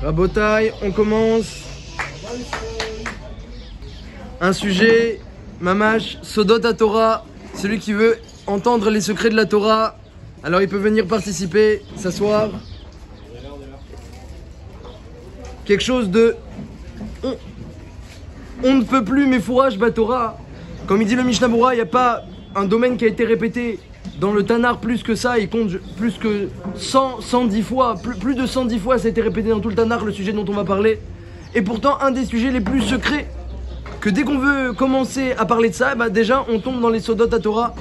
Rabotai, on commence. Un sujet, Mamash, Sodot à Torah. Celui qui veut entendre les secrets de la Torah, alors il peut venir participer, s'asseoir. Quelque chose de... On ne peut plus, mais fourrage Batora. Comme il dit le Mishnah Berurah, il n'y a pas un domaine qui a été répété dans le Tanar plus que ça. Il compte plus que 110 fois, plus de 110 fois ça a été répété dans tout le Tanar, le sujet dont on va parler. Et pourtant, un des sujets les plus secrets, que dès qu'on veut commencer à parler de ça, bah déjà on tombe dans les Sodot à Torah.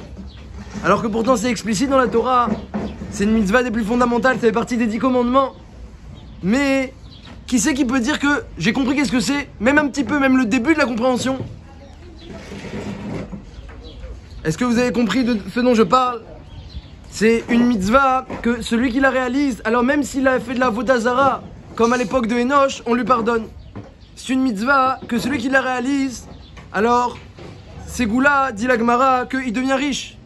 Alors que pourtant c'est explicite dans la Torah, c'est une mitzvah des plus fondamentales, ça fait partie des 10 commandements. Mais qui c'est qui peut dire que j'ai compris qu'est-ce que c'est, même un petit peu, même le début de la compréhension? Est-ce que vous avez compris de ce dont je parle? C'est une mitzvah que celui qui la réalise, alors même s'il a fait de la avodah zara, comme à l'époque de Enoch, on lui pardonne. C'est une mitzvah que celui qui la réalise, alors c'est Goula, dit la Gemara, qu'il devient riche.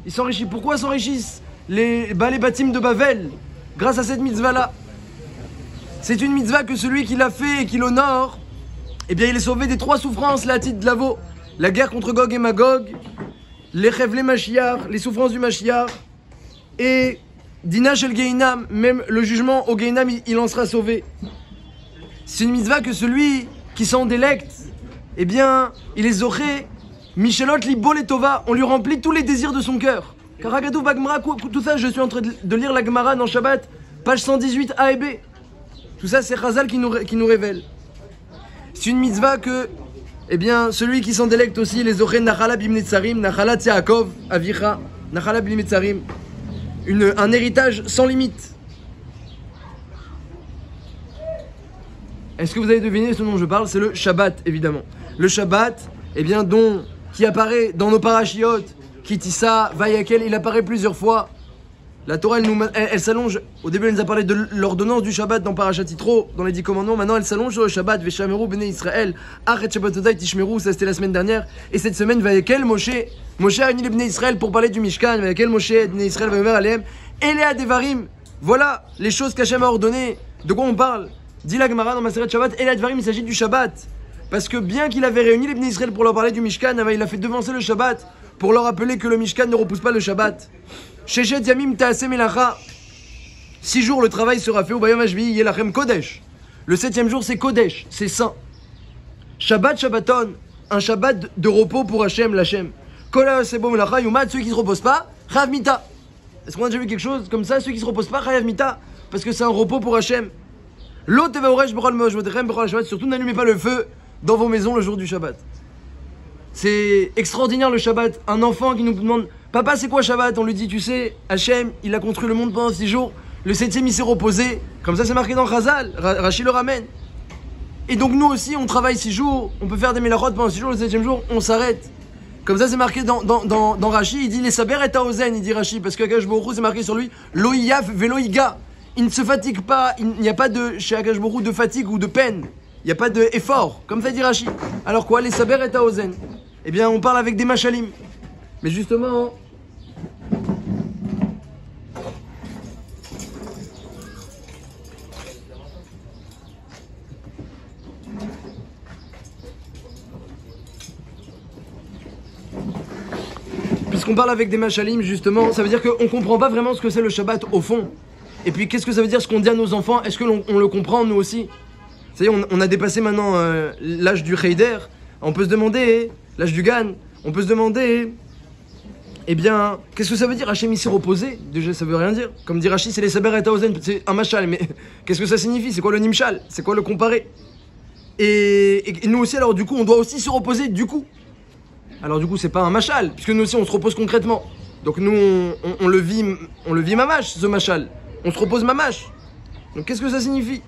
Il s'enrichit. Pourquoi s'enrichissent les bâtim de Bavel grâce à cette mitzvah-là? C'est une mitzvah que celui qui l'a fait et qui l'honore, eh bien il est sauvé des 3 souffrances, la titre de Lavo, la guerre contre Gog et Magog, les Chevlé Mashiach, les souffrances du Mashiach, et Dina Shel Geinam, même le jugement au Geinam, il en sera sauvé. C'est une mitzvah que celui qui s'en délecte, eh bien, il est zoré, Michelot Libo et Tova, on lui remplit tous les désirs de son cœur. Karagadou Bagmara, tout ça, je suis en train de lire la Gemara dans Shabbat, page 118 A et B. Tout ça, c'est Chazal qui nous révèle. C'est une mitzvah que, eh bien, celui qui s'en délecte aussi, les zoré Nachala Bimnetzarim, Nachala Tziakov, Avicha, Nachala Bimnetzarim, un héritage sans limite. Est-ce que vous avez deviné ce dont je parle? C'est le Shabbat, évidemment. Le Shabbat, eh bien, qui apparaît dans nos parachiotes, Kitissa, Vayakel, il apparaît plusieurs fois. La Torah, elle s'allonge. Au début, elle nous a parlé de l'ordonnance du Shabbat dans Parashat Yitro, dans les 10 commandements. Maintenant, elle s'allonge sur le Shabbat. Veshameru bnei Israël, Achet Shabbatodai Tishmeru, ça c'était la semaine dernière. Et cette semaine, Vayakel, Moshe a réuni les bnei Israël pour parler du Mishkan. Vayakel, Moshe, bnei Israël, Vayomer Aleem, Elea Devarim. Voilà les choses qu'Hachem a ordonnées. De quoi on parle? Dit la Gemara dans Maseret Shabbat, Elea Devarim, il s'agit du Shabbat. Parce que bien qu'il avait réuni les bnei Israël pour leur parler du Mishkan, il a fait devancer le Shabbat pour leur rappeler que le Mishkan ne repousse pas le Shabbat. Shechet Yamim Ta'aseh Melacha. 6 jours le travail sera fait au Bayom Hashvi Yelachem Kodesh. Le 7e jour c'est Kodesh, c'est saint. Shabbat Shabbaton, un Shabbat de repos pour Hachem, l'Hachem. Kol Ha'asebo Melacha Yumad, ceux qui ne se reposent pas, Chayav Mita. Est-ce qu'on a déjà vu quelque chose comme ça? Ceux qui ne se reposent pas, Chayav Mita, parce que c'est un repos pour Hachem. Lo Tevaoresh B'chol Mojvodechem B'chol Shabbat, surtout n'allumez pas le feu dans vos maisons le jour du Shabbat. C'est extraordinaire le Shabbat. Un enfant qui nous demande Papa, c'est quoi Shabbat? On lui dit, tu sais, Hachem, il a construit le monde pendant 6 jours. Le 7e, il s'est reposé. Comme ça, c'est marqué dans Chazal. Rashi le ramène. Et donc, nous aussi, on travaille 6 jours. On peut faire des mélachot pendant 6 jours. Le 7e jour, on s'arrête. Comme ça, c'est marqué dans Rashi. Il dit, les saber et taozen, il dit Rashi. Parce que Akash Borou, c'est marqué sur lui, Loïyaf veloïga. Il ne se fatigue pas. Il n'y a pas chez Akash Borou de fatigue ou de peine. Il n'y a pas d'effort. Comme ça, dit Rashi. Alors quoi? Les saber et taozen. Eh bien, on parle avec des machalim. Mais justement, puisqu'on parle avec des machalim, justement, ça veut dire qu'on ne comprend pas vraiment ce que c'est le Shabbat au fond. Et puis, qu'est-ce que ça veut dire ce qu'on dit à nos enfants? Est-ce que on le comprend, nous aussi? Ça y est, on a dépassé maintenant l'âge du Heider. On peut se demander, l'âge du Gan, on peut se demander... Eh bien, qu'est-ce que ça veut dire? Hachem il s'est reposé? Déjà, ça veut rien dire. Comme dit Rashi, c'est les saber et taozen, c'est un machal. Mais qu'est-ce que ça signifie? C'est quoi le nimshal? C'est quoi le comparé? Et nous aussi, alors du coup, on doit aussi se reposer du coup. Alors du coup, c'est pas un machal, puisque nous aussi, on se repose concrètement. Donc nous, on le vit mamash, ce machal. On se repose mamash. Donc qu'est-ce que ça signifie?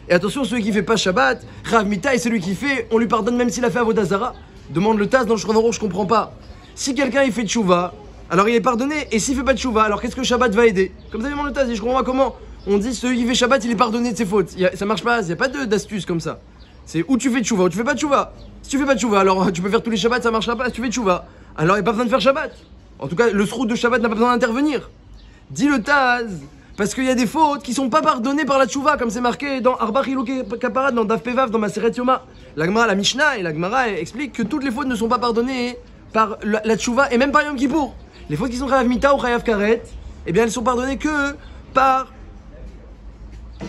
Et attention, celui qui fait pas Shabbat, Rav Mita, et celui qui fait, on lui pardonne même s'il a fait Avodah Zara. Demande le Taz dans le Shulchan Aruch, je comprends pas. Si quelqu'un il fait tchouva, alors il est pardonné, et s'il fait pas de tchouva, alors qu'est-ce que Shabbat va aider? Comme ça, demande le Taz, je comprends pas comment. On dit celui qui fait Shabbat, il est pardonné de ses fautes. Ça marche pas, il n'y a pas d'astuce comme ça. C'est où tu fais tchouva, ou tu fais pas de tchouva. Si tu fais pas de tchouva, alors tu peux faire tous les Shabbats, ça marchera pas. Si tu fais tchouva, alors il n'y a pas besoin de faire Shabbat. En tout cas, le srout de Shabbat n'a pas besoin d'intervenir. Dit le Taz, Parce qu'il y a des fautes qui sont pas pardonnées par la tchouva, comme c'est marqué dans Arba Chiluke Kaparat, dans Daf Pevav, dans Maseret Yoma. La Mishnah et la Gemara expliquent que toutes les fautes ne sont pas pardonnées par la tchouva et même par Yom Kippour. Les fautes qui sont Chayav Mita ou Chayav Karet, eh bien elles sont pardonnées que par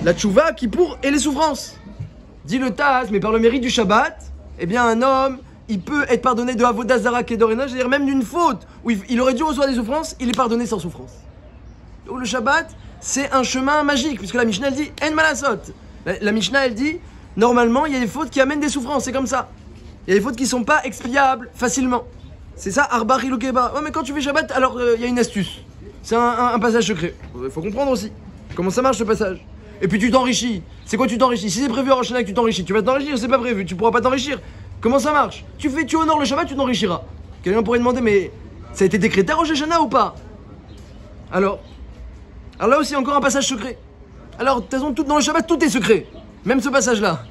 la tchouva, Kippour et les souffrances. Dit le Taz, mais par le mérite du Shabbat, eh bien un homme, il peut être pardonné de Avodah Zara Kedorena, c'est-à-dire même d'une faute où il aurait dû recevoir des souffrances, il est pardonné sans souffrance. Donc le Shabbat, c'est un chemin magique, puisque la Mishnah elle dit En malasot. La Mishnah elle dit normalement il y a des fautes qui amènent des souffrances, c'est comme ça. Il y a des fautes qui ne sont pas expiables facilement. C'est ça, Arba Chilukeba. Ouais, mais quand tu fais Shabbat, alors il y a une astuce. C'est un passage secret. Il faut comprendre aussi comment ça marche ce passage. Et puis tu t'enrichis. C'est quoi tu t'enrichis? Si c'est prévu à Rosh Hashanah que tu t'enrichis, tu vas t'enrichir, c'est pas prévu, tu pourras pas t'enrichir. Comment ça marche? Tu honores le Shabbat, tu t'enrichiras. Quelqu'un pourrait demander, mais ça a été décrété à Rosh Hashanah ou pas? Alors là aussi, encore un passage secret. Alors, de toute façon, dans le Shabbat, tout est secret. Même ce passage-là.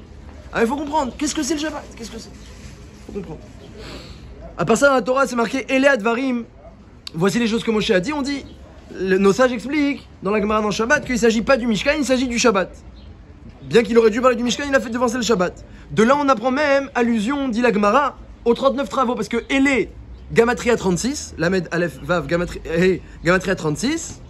Alors, il faut comprendre. Qu'est-ce que c'est le Shabbat? Qu'est-ce que c'est? Il faut comprendre. À part ça, dans la Torah, c'est marqué Elea Dvarim. Voici les choses que Moshe a dit. On dit, nos sages expliquent, dans la Gemara dans le Shabbat, qu'il ne s'agit pas du Mishkan, il s'agit du Shabbat. Bien qu'il aurait dû parler du Mishkan, il a fait devancer le Shabbat. De là, on apprend même allusion, dit la Gemara, aux 39 travaux. Parce que Elé, Gamatria 36, Lamed Aleph Vav, Gamatria 36.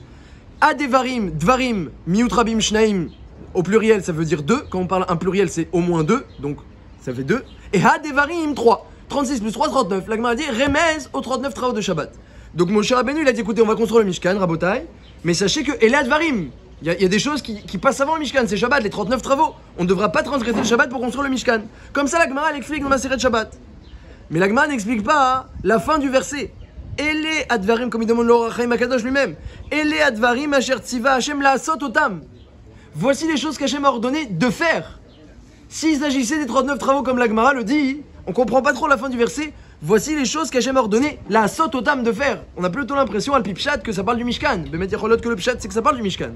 Adevarim, Dvarim, Miutrabim Shnaim, au pluriel ça veut dire 2, quand on parle un pluriel c'est au moins 2, donc ça fait 2. Et Adevarim 3, 36 plus 3, 39. La Gemara dit Remez aux 39 travaux de Shabbat. Donc Moshe Rabbeinu il a dit écoutez on va construire le Mishkan, Rabotai, mais sachez que Elé Advarim, il y a des choses qui passent avant le Mishkan, c'est Shabbat, les 39 travaux. On ne devra pas transgresser le Shabbat pour construire le Mishkan. Comme ça la Gemara elle explique dans Maseret Shabbat. Mais la Gemara n'explique pas la fin du verset. Ele advarim, comme il demande l'Or HaChaim HaKadosh lui-même. Ele advarim asher tziva Hashem la'asot otam. Voici les choses qu'Hachem a ordonné de faire. S'il s'agissait des 39 travaux comme la Gemara le dit, on comprend pas trop la fin du verset. Voici les choses qu'Hachem a ordonné la'asot otam de faire. On a plutôt l'impression, al pipshat, que ça parle du Mishkan. Mais mettre que le pshat, c'est que ça parle du Mishkan.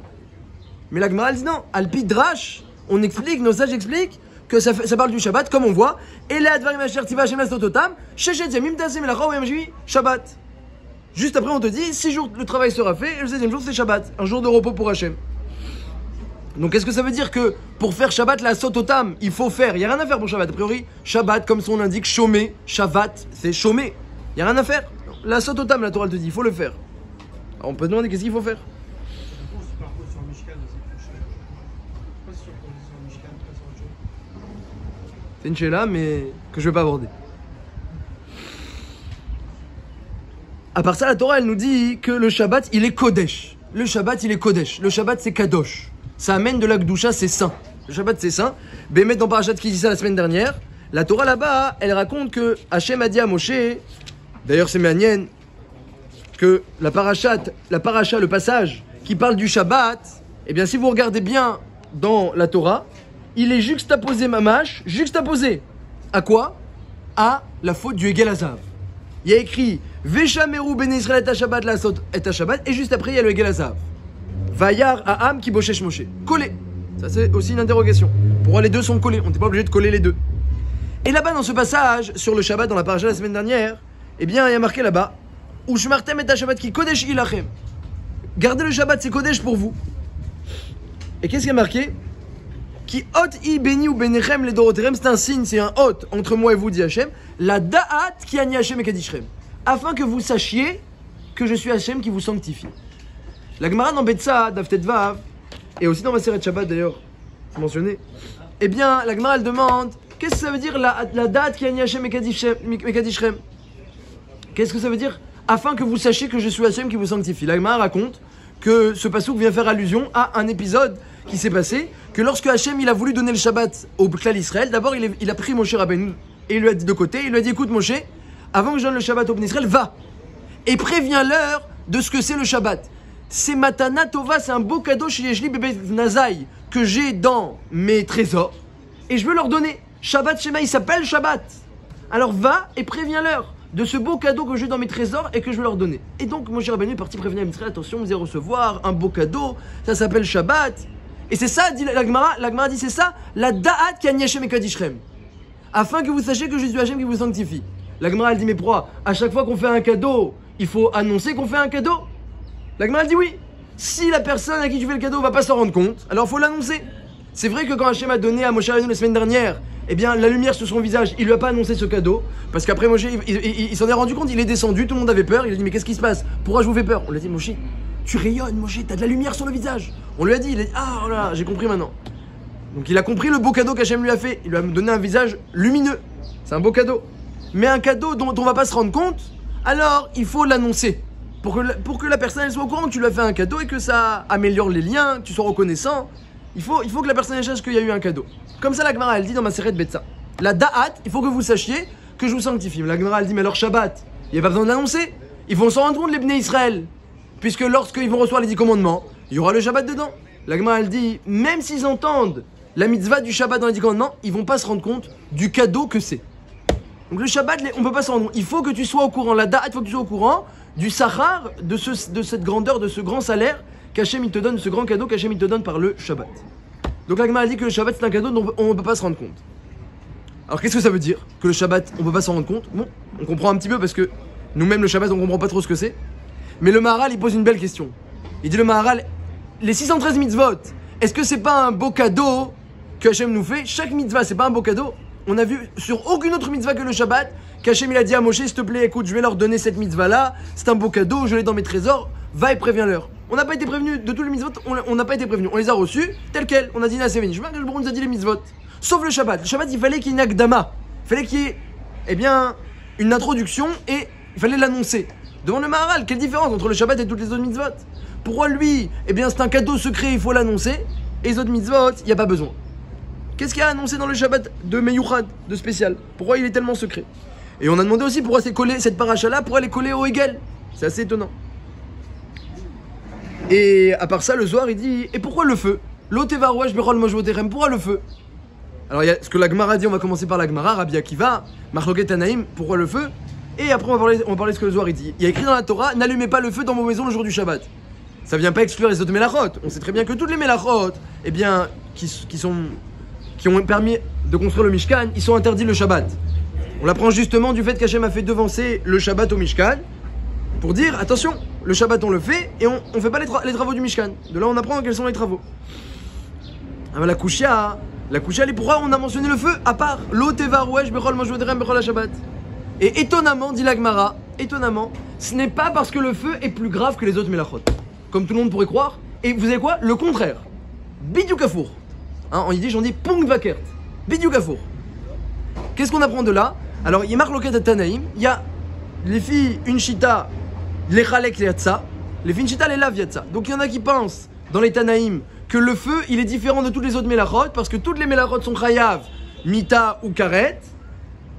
Mais la Gemara dit non. Al pidrash, on explique, nos sages expliquent que ça parle du Shabbat, comme on voit. Ele advarim asher tziva Hashem la'asot otam. Sheshet yamim taseh melacha u yom shvi Shabbat. Juste après, on te dit 6 jours le travail sera fait et le 7e jour c'est Shabbat, un jour de repos pour Hachem. Donc, est-ce que ça veut dire que pour faire Shabbat la sototam, il faut faire? Il n'y a rien à faire pour Shabbat. A priori, Shabbat, comme son indique, chômer, Shabbat, c'est chômer. Il n'y a rien à faire. La sototam, la Torah te dit, il faut le faire. Alors, on peut demander qu'est-ce qu'il faut faire. C'est une chéla, mais que je ne vais pas aborder. À part ça, la Torah, elle nous dit que le Shabbat, il est Kodesh. Le Shabbat, il est Kodesh. Le Shabbat, c'est Kadosh. Ça amène de la Gdusha, c'est saint. Le Shabbat, c'est saint. Bémet dans Parashat qui dit ça la semaine dernière. La Torah, là-bas, elle raconte que Hachem a dit à Moshe, d'ailleurs, c'est Méanienne, que la paracha, le passage qui parle du Shabbat, eh bien, si vous regardez bien dans la Torah, il est juxtaposé, mamash, juxtaposé. À quoi? À la faute du Egel Hazav. Il y a écrit Veshameru ben Israël et Shabbat la sot et Shabbat, et juste après il y a le Egel Hazav. Vayar Aham ki boshesh Moshe. Collé. Ça c'est aussi une interrogation. Pourquoi les deux sont collés? On n'est pas obligé de coller les deux. Et là-bas dans ce passage sur le Shabbat dans la paracha la semaine dernière, eh bien il y a marqué là-bas Ushmartem et Shabbat ki kodesh ilachem. Gardez le Shabbat, c'est kodesh pour vous. Et qu'est-ce qui est marqué? Qui hot i beni ou benechem les doroterem, c'est un signe, c'est un hot entre moi et vous, dit Hachem. La da'at qui ani Hachem et kadishrem. Afin que vous sachiez que je suis Hachem qui vous sanctifie. La Gemara dans Betsa, Daftet Vav, et aussi dans Maseret Shabbat d'ailleurs, c'est mentionné. Eh bien, la Gemara elle demande qu'est-ce que ça veut dire la da'at qui ani Hachem et kadishrem? Qu'est-ce que ça veut dire? Afin que vous sachiez que je suis Hachem qui vous sanctifie. La Gemara raconte que ce passouk vient faire allusion à un épisode qui s'est passé, que lorsque Hachem il a voulu donner le Shabbat au Klal Israël, d'abord il a pris Moshe Rabbeinu et il lui a dit de côté, il lui a dit écoute Moshe, avant que je donne le Shabbat au Bnei Israël, va et préviens-leur de ce que c'est le Shabbat. C'est Matana Tova, c'est un beau cadeau chez Yeshli Bebe Nazai que j'ai dans mes trésors et je veux leur donner. Shabbat Shema, il s'appelle Shabbat. Alors va et préviens-leur de ce beau cadeau que j'ai dans mes trésors et que je veux leur donner. Et donc Moshe Rabbeinu est parti prévenir Israël, attention, vous allez recevoir un beau cadeau, ça s'appelle Shabbat. Et c'est ça, dit la Gemara dit c'est ça, la da'at qui ani Hachem et kadishrem. Afin que vous sachiez que je suis Hachem qui vous sanctifie. La Gemara elle dit mais pourquoi à chaque fois qu'on fait un cadeau, il faut annoncer qu'on fait un cadeau? La Gemara elle dit oui. Si la personne à qui tu fais le cadeau va pas s'en rendre compte, alors faut l'annoncer. C'est vrai que quand Hachem a donné à Moshe Rabbeinu la semaine dernière, eh bien la lumière sur son visage, il lui a pas annoncé ce cadeau, parce qu'après Moshe, il s'en est rendu compte, il est descendu, tout le monde avait peur, il a dit mais qu'est-ce qui se passe? Pourquoi je vous fais peur? On lui a dit Moshe, tu rayonnes Moshe, t'as de la lumière sur le visage. On lui a dit, il a dit ah oh là, j'ai compris maintenant. Donc il a compris le beau cadeau qu'Hachem lui a fait, il lui a donné un visage lumineux, c'est un beau cadeau. Mais un cadeau dont on va pas se rendre compte, alors il faut l'annoncer. Pour que la personne elle soit au courant que tu lui as fait un cadeau et que ça améliore les liens, que tu sois reconnaissant. Il faut que la personne sache qu'il y a eu un cadeau. Comme ça la Gemara elle dit dans ma série de Betsa. La da'at, il faut que vous sachiez que je vous sanctifie. La Gemara elle dit mais alors Shabbat, il n'y a pas besoin de l'annoncer. Ils vont s'en rendre compte les Bnei Israël. Puisque lorsqu'ils vont recevoir les 10 commandements, il y aura le Shabbat dedans. La Gemara elle dit même s'ils entendent la mitzvah du Shabbat dans les 10 commandements, ils vont pas se rendre compte du cadeau que c'est. Donc le Shabbat, on peut pas s'en rendre compte. Il faut que tu sois au courant. La da'at, il faut que tu sois au courant du sachar, de cette grandeur, de ce grand salaire qu'Hachem il te donne, ce grand cadeau qu'Hachem il te donne par le Shabbat. Donc la Gemara dit que le Shabbat c'est un cadeau dont on ne peut pas se rendre compte. Alors qu'est-ce que ça veut dire? Que le Shabbat on peut pas s'en rendre compte? Bon, on comprend un petit peu parce que nous-mêmes le Shabbat on comprend pas trop ce que c'est. Mais le Maharal il pose une belle question. Il dit le Maharal, les 613 mitzvot, est-ce que c'est pas un beau cadeau que Hachem nous fait? Chaque mitzvah c'est pas un beau cadeau? On a vu sur aucune autre mitzvah que le Shabbat qu'Hachem il a dit à Moshe, s'il te plaît, écoute, je vais leur donner cette mitzvah là, c'est un beau cadeau, je l'ai dans mes trésors, va et préviens-leur. On n'a pas été prévenu de tous les mitzvot, on n'a pas été prévenu, on les a reçus tels quels, on a dit Naséveni, je me rappelle, nous a dit les mitzvot. Sauf le Shabbat. Le Shabbat, il fallait qu'il y ait une akdama, il fallait qu'il y ait, eh bien, une introduction et il fallait l'annoncer. Devant le Maharal, quelle différence entre le Shabbat et toutes les autres mitzvot? Pourquoi lui, eh bien, c'est un cadeau secret, il faut l'annoncer, et les autres mitzvot, il n'y a pas besoin. Qu'est-ce qu'il y a annoncé dans le Shabbat de Meyouchad, de spécial? Pourquoi il est tellement secret? Et on a demandé aussi pourquoi c'est collé, cette paracha-là, pourquoi elle est collée au Hegel. C'est assez étonnant. Et à part ça, le Zohar il dit, et pourquoi le feu? L'otevarouach berol mojvoterem, pourquoi le feu? Alors il y a ce que la Gemara dit, on va commencer par la Gemara, Rabbi Akiva, Marloket Tanaïm, pourquoi le feu? Et après on va parler de ce que le Zohar il dit. Il y a écrit dans la Torah, n'allumez pas le feu dans vos maisons le jour du Shabbat. Ça vient pas exclure les autres mélachot. On sait très bien que toutes les mélachot, eh bien, qui ont permis de construire le Mishkan, ils sont interdits le Shabbat. On l'apprend justement du fait qu'Hachem a fait devancer le Shabbat au Mishkan pour dire attention, le Shabbat on le fait et on fait pas les travaux du Mishkan. De là on apprend quels sont les travaux. Alors la Kushia, pourquoi on a mentionné le feu à part l'Otevarouech Bechol Mojvoderem Bechol Shabbat? Et étonnamment, dit la Gemara, étonnamment, ce n'est pas parce que le feu est plus grave que les autres mélachot, comme tout le monde pourrait croire. Et vous savez quoi? Le contraire. Bidyou Kafour. En yiddish on dit Punkt Vakert. Bidyou Kafour. Qu'est-ce qu'on apprend de là? Alors, il y a Marloket à Tanaïm, il y a les filles, une chita, les chalek, les yatsa, les filles, une chita, les lav, yatsa. Donc, il y en a qui pensent, dans les Tanaïm, que le feu, il est différent de toutes les autres mélachot, parce que toutes les mélachot sont chayav, mita ou karet,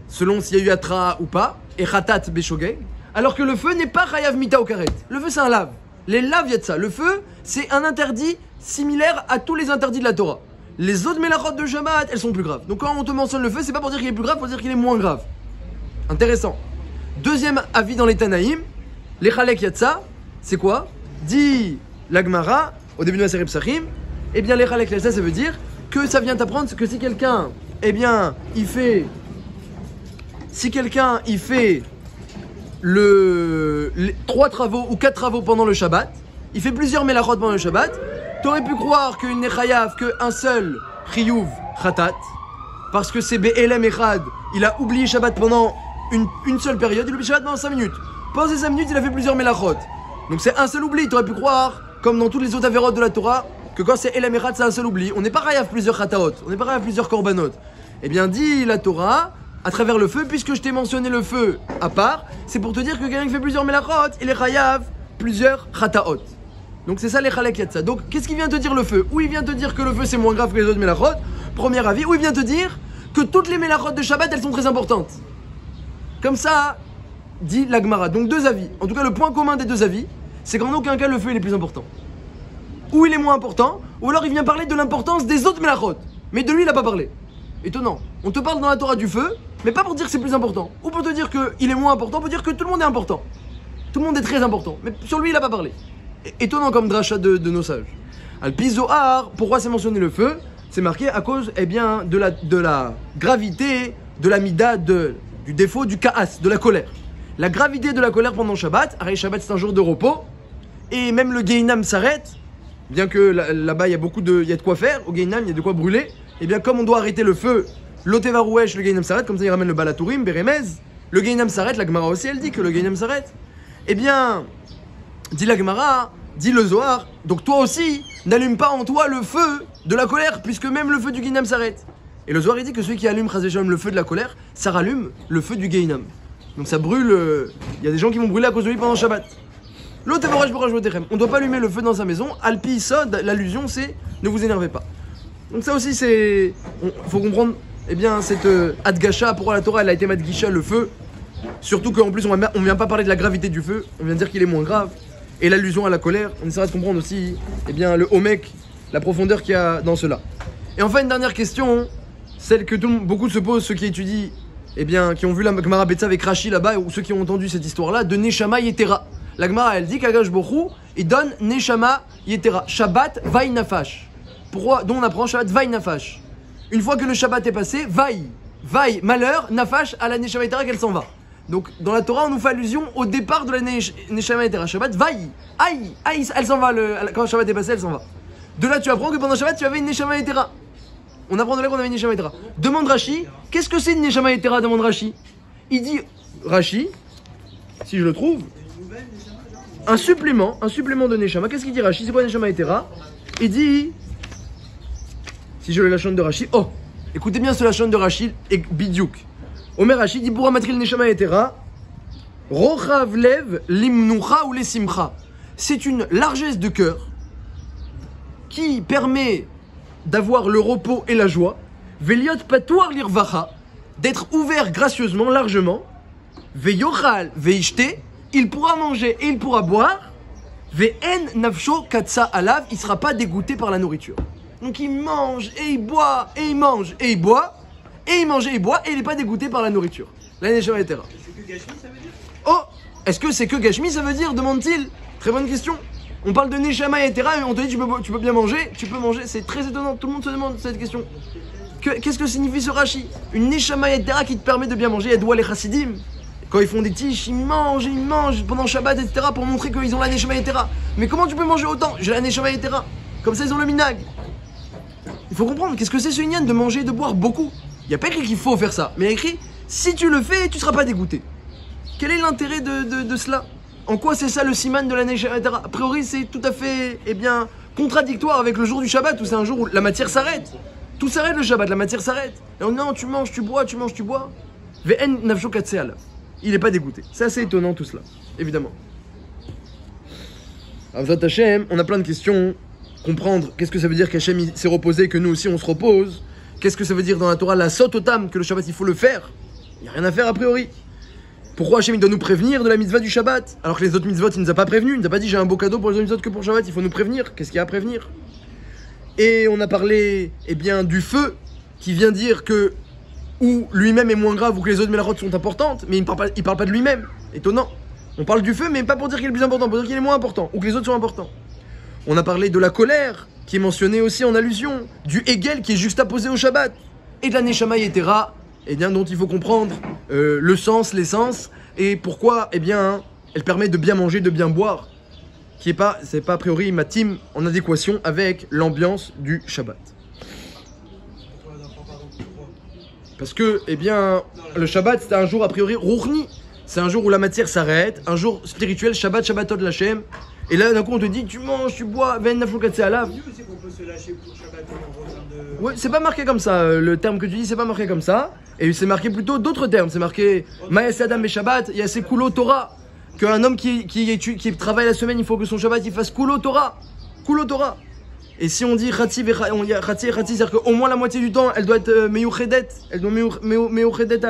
selon s'il y a eu atra ou pas, et khatat beshogeg, alors que le feu n'est pas chayav, mita ou karet. Le feu, c'est un lav. Les lav, yatsa. Le feu, c'est un interdit similaire à tous les interdits de la Torah. Les autres mélachot de Shabbat, elles sont plus graves. Donc quand on te mentionne le feu, c'est pas pour dire qu'il est plus grave, pour dire qu'il est moins grave. Intéressant. Deuxième avis dans les Tanaïm, les Chalek Yatsa, c'est quoi? Dit la Gemara, au début de la série Psachim, eh bien les Chalek Yatsa, ça veut dire que ça vient t'apprendre que si quelqu'un, eh bien, il fait les 3 travaux ou 4 travaux pendant le Shabbat, il fait plusieurs mélachot pendant le Shabbat, t'aurais pu croire qu'il n'est chayav qu'un seul chiyuv khatat, parce que c'est Be'elem Echad, il a oublié Shabbat pendant une seule période, il oublie Shabbat pendant 5 minutes. Pendant ces 5 minutes, il a fait plusieurs mélachot. Donc c'est un seul oubli, t'aurais pu croire, comme dans toutes les autres avérotes de la Torah, que quand c'est Elem Echad, c'est un seul oubli. On n'est pas chayav plusieurs khataot, on n'est pas chayav plusieurs korbanot. Eh bien, dit la Torah, à travers le feu, puisque je t'ai mentionné le feu à part, c'est pour te dire que quelqu'un qui fait plusieurs mélachot, il est chayav plusieurs khataot. Donc c'est ça les Chalek Yatsa. Donc qu'est-ce qu'il vient te dire le feu? Ou il vient te dire que le feu c'est moins grave que les autres mélachot, premier avis, ou il vient te dire que toutes les mélachot de Shabbat elles sont très importantes. Comme ça, dit la Gemara. Donc 2 avis. En tout cas, le point commun des 2 avis, c'est qu'en aucun cas le feu il est plus important. Ou il est moins important, ou alors il vient parler de l'importance des autres mélachot. Mais de lui il n'a pas parlé. Étonnant. On te parle dans la Torah du feu, mais pas pour dire que c'est plus important. Ou pour te dire qu'il est moins important, pour dire que tout le monde est important. Tout le monde est très important. Mais sur lui il n'a pas parlé. Étonnant comme dracha de nos sages. Al-Pi Zohar, pourquoi c'est mentionné le feu? C'est marqué à cause de la gravité, de la mida, du défaut du kaas, de la colère. La gravité de la colère pendant Shabbat, Shabbat c'est un jour de repos, et même le Gehinam s'arrête, bien que là-bas il y a il y a de quoi faire, au Gehinam il y a de quoi brûler, et bien comme on doit arrêter le feu, l'Otevarouesh, le Gehinam s'arrête, comme ça il ramène le Balatourim, Beremez, le Gehinam s'arrête, la Gemara aussi elle dit que le Gehinam s'arrête. Eh bien, dit la Gemara, dit le Zohar, donc toi aussi, n'allume pas en toi le feu de la colère, puisque même le feu du Gehinam s'arrête. Et le Zohar il dit que celui qui allume le feu de la colère, ça rallume le feu du Gehinam. Donc ça brûle, il y a des gens qui vont brûler à cause de lui pendant Shabbat. L'autre on ne doit pas allumer le feu dans sa maison. Alpi Sod, l'allusion c'est ne vous énervez pas. Donc ça aussi c'est, faut comprendre, eh bien cette Adgasha, pourquoi la Torah elle a été Madgisha le feu. Surtout qu'en plus on ne vient pas parler de la gravité du feu, on vient dire qu'il est moins grave. Et l'allusion à la colère, on essaiera de comprendre aussi, eh bien le Homek, la profondeur qu'il y a dans cela. Et enfin une dernière question, celle que beaucoup se posent, ceux qui étudient, eh bien, qui ont vu la Gemara Betsa avec Rashi là-bas, ou ceux qui ont entendu cette histoire-là, de Neshama Yetera. La Gemara, elle dit qu'Akadosh Baruch Hu, il donne Neshama Yetera. Shabbat Vaï Nafash. Pourquoi? Dont on apprend Shabbat Vaï Nafash. Une fois que le Shabbat est passé, Vaï, malheur, Nafash, à la Neshama Yetera qu'elle s'en va. Donc, dans la Torah, on nous fait allusion au départ de la Neshama Yetera. Shabbat Vaï, aïe, elle s'en va, quand le Shabbat est passé, elle s'en va. De là, tu apprends que pendant Shabbat, tu avais une Neshama Yetera. On apprend de là qu'on avait une Neshama Yetera. Demande Rashi, qu'est-ce que c'est une Neshama Yetera? Demande Rashi. Il dit, Rashi, si je le trouve, un supplément de Neshama. Qu'est-ce qu'il dit Rashi? C'est quoi Neshama Yetera? Il dit, si je le lachon de Rashi, oh, écoutez bien ce lachon de Rashi et Bidiouk. Omer Rashi dit, pour amatril Neshama Yetera, Rochav lev limnucha ou les simcha. C'est une largesse de cœur qui permet d'avoir le repos et la joie, Veliot patoir lirvacha, d'être ouvert gracieusement, largement, Veyochal veishte, il pourra manger et il pourra boire, Ve'en nafsho katsa alav, il ne sera pas dégoûté par la nourriture. Donc il mange et il boit, et il mange et il boit, et il mange et il boit, et il n'est pas dégoûté par la nourriture. La Neshama Yetera. C'est que Gashmi, ça veut dire? Oh, est-ce que c'est que Gashmi, ça veut dire, demande-t-il? Très bonne question. On parle de Neshama Yetera et on te dit tu peux bien manger, tu peux manger, c'est très étonnant, tout le monde se demande cette question. Qu'est-ce que signifie ce Rashi? Une Neshama Yetera qui te permet de bien manger, Yadoua les Chassidim. Quand ils font des tiges, ils mangent pendant Shabbat, etc. pour montrer qu'ils ont la Neshama Yetera. Mais comment tu peux manger autant? J'ai la Neshama Yetera. Comme ça ils ont le minag. Il faut comprendre, qu'est-ce que c'est ce Inyan de manger et de boire beaucoup? Il n'y a pas écrit qu'il faut faire ça, mais il y a écrit, si tu le fais, tu ne seras pas dégoûté. Quel est l'intérêt de cela? En quoi c'est ça le siman de la Neshama Yetera? A priori, c'est tout à fait, eh bien, contradictoire avec le jour du Shabbat, où c'est un jour où la matière s'arrête. Tout s'arrête le Shabbat, la matière s'arrête. Et on dit non, tu manges, tu bois, tu manges, tu bois. Ve'en nafsho katseal. Il n'est pas dégoûté. C'est assez étonnant tout cela, évidemment. Avzat Hashem, on a plein de questions. Comprendre qu'est-ce que ça veut dire qu'Hachem s'est reposé, que nous aussi on se repose. Qu'est-ce que ça veut dire dans la Torah, la sototam, que le Shabbat il faut le faire. Il n'y a rien à faire a priori. Pourquoi Hachem il doit nous prévenir de la mitzvah du Shabbat alors que les autres mitzvot il nous a pas prévenus, il nous a pas dit j'ai un beau cadeau pour les autres mitzvot que pour Shabbat, il faut nous prévenir. Qu'est-ce qu'il y a à prévenir? Et on a parlé eh bien, du feu qui vient dire que ou lui-même est moins grave ou que les autres mélachotes sont importantes, mais il parle pas de lui-même. Étonnant. On parle du feu mais pas pour dire qu'il est le plus important, pour dire qu'il est moins important ou que les autres sont importants. On a parlé de la colère qui est mentionnée aussi en allusion, du Hegel qui est juxtaposé au Shabbat et de la Neshama Yetera. Eh bien, dont il faut comprendre le sens, l'essence, et pourquoi, eh bien, elle permet de bien manger, de bien boire, c'est pas a priori matim en adéquation avec l'ambiance du Shabbat. Parce que, eh bien, le Shabbat, c'est un jour a priori rouchni, c'est un jour où la matière s'arrête, un jour spirituel, Shabbat, Shabbatot Lachem, et là, d'un coup, on te dit, tu manges, tu bois, ven naflokatse alav. C'est qu'on peut se lâcher pour Shabbat en Ouais, c'est pas marqué comme ça, le terme que tu dis, c'est pas marqué comme ça. Et c'est marqué plutôt d'autres termes, c'est marqué Maes Adam et Shabbat, il y a ces Kulo Torah. Qu'un homme qui travaille la semaine, il faut que son Shabbat il fasse Kulo Torah. Kulo Torah. Et si on dit Khatsi et Khatsi, c'est-à-dire qu'au moins la moitié du temps, elle doit être Meyuchedet, elle doit Meyuchedet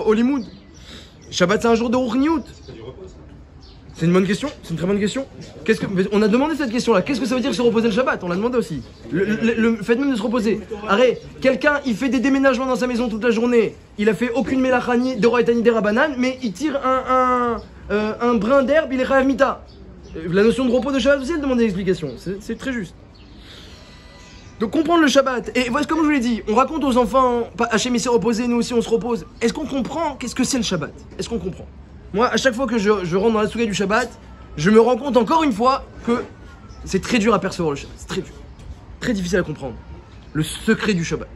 au Limoud. Shabbat c'est un jour de Ruchniut. C'est une bonne question, c'est une très bonne question. On a demandé cette question-là. Qu'est-ce que ça veut dire se reposer le Shabbat? On l'a demandé aussi. Le fait même de se reposer. Arrête, quelqu'un il fait des déménagements dans sa maison toute la journée. Il a fait aucune melachani de roitani des rabanan, mais il tire un brin d'herbe, il est chayav mita. La notion de repos de Shabbat aussi, elle demande des explications. C'est très juste. Donc comprendre le Shabbat. Et voilà, comme je vous l'ai dit, on raconte aux enfants, Hachem il s'est reposé, nous aussi on se repose. Est-ce qu'on comprend qu'est-ce que c'est le Shabbat? Est-ce qu'on comprend? Moi, à chaque fois que je rentre dans la souga du Shabbat, je me rends compte encore une fois que c'est très dur à percevoir le Shabbat. C'est très dur. Très difficile à comprendre. Le secret du Shabbat.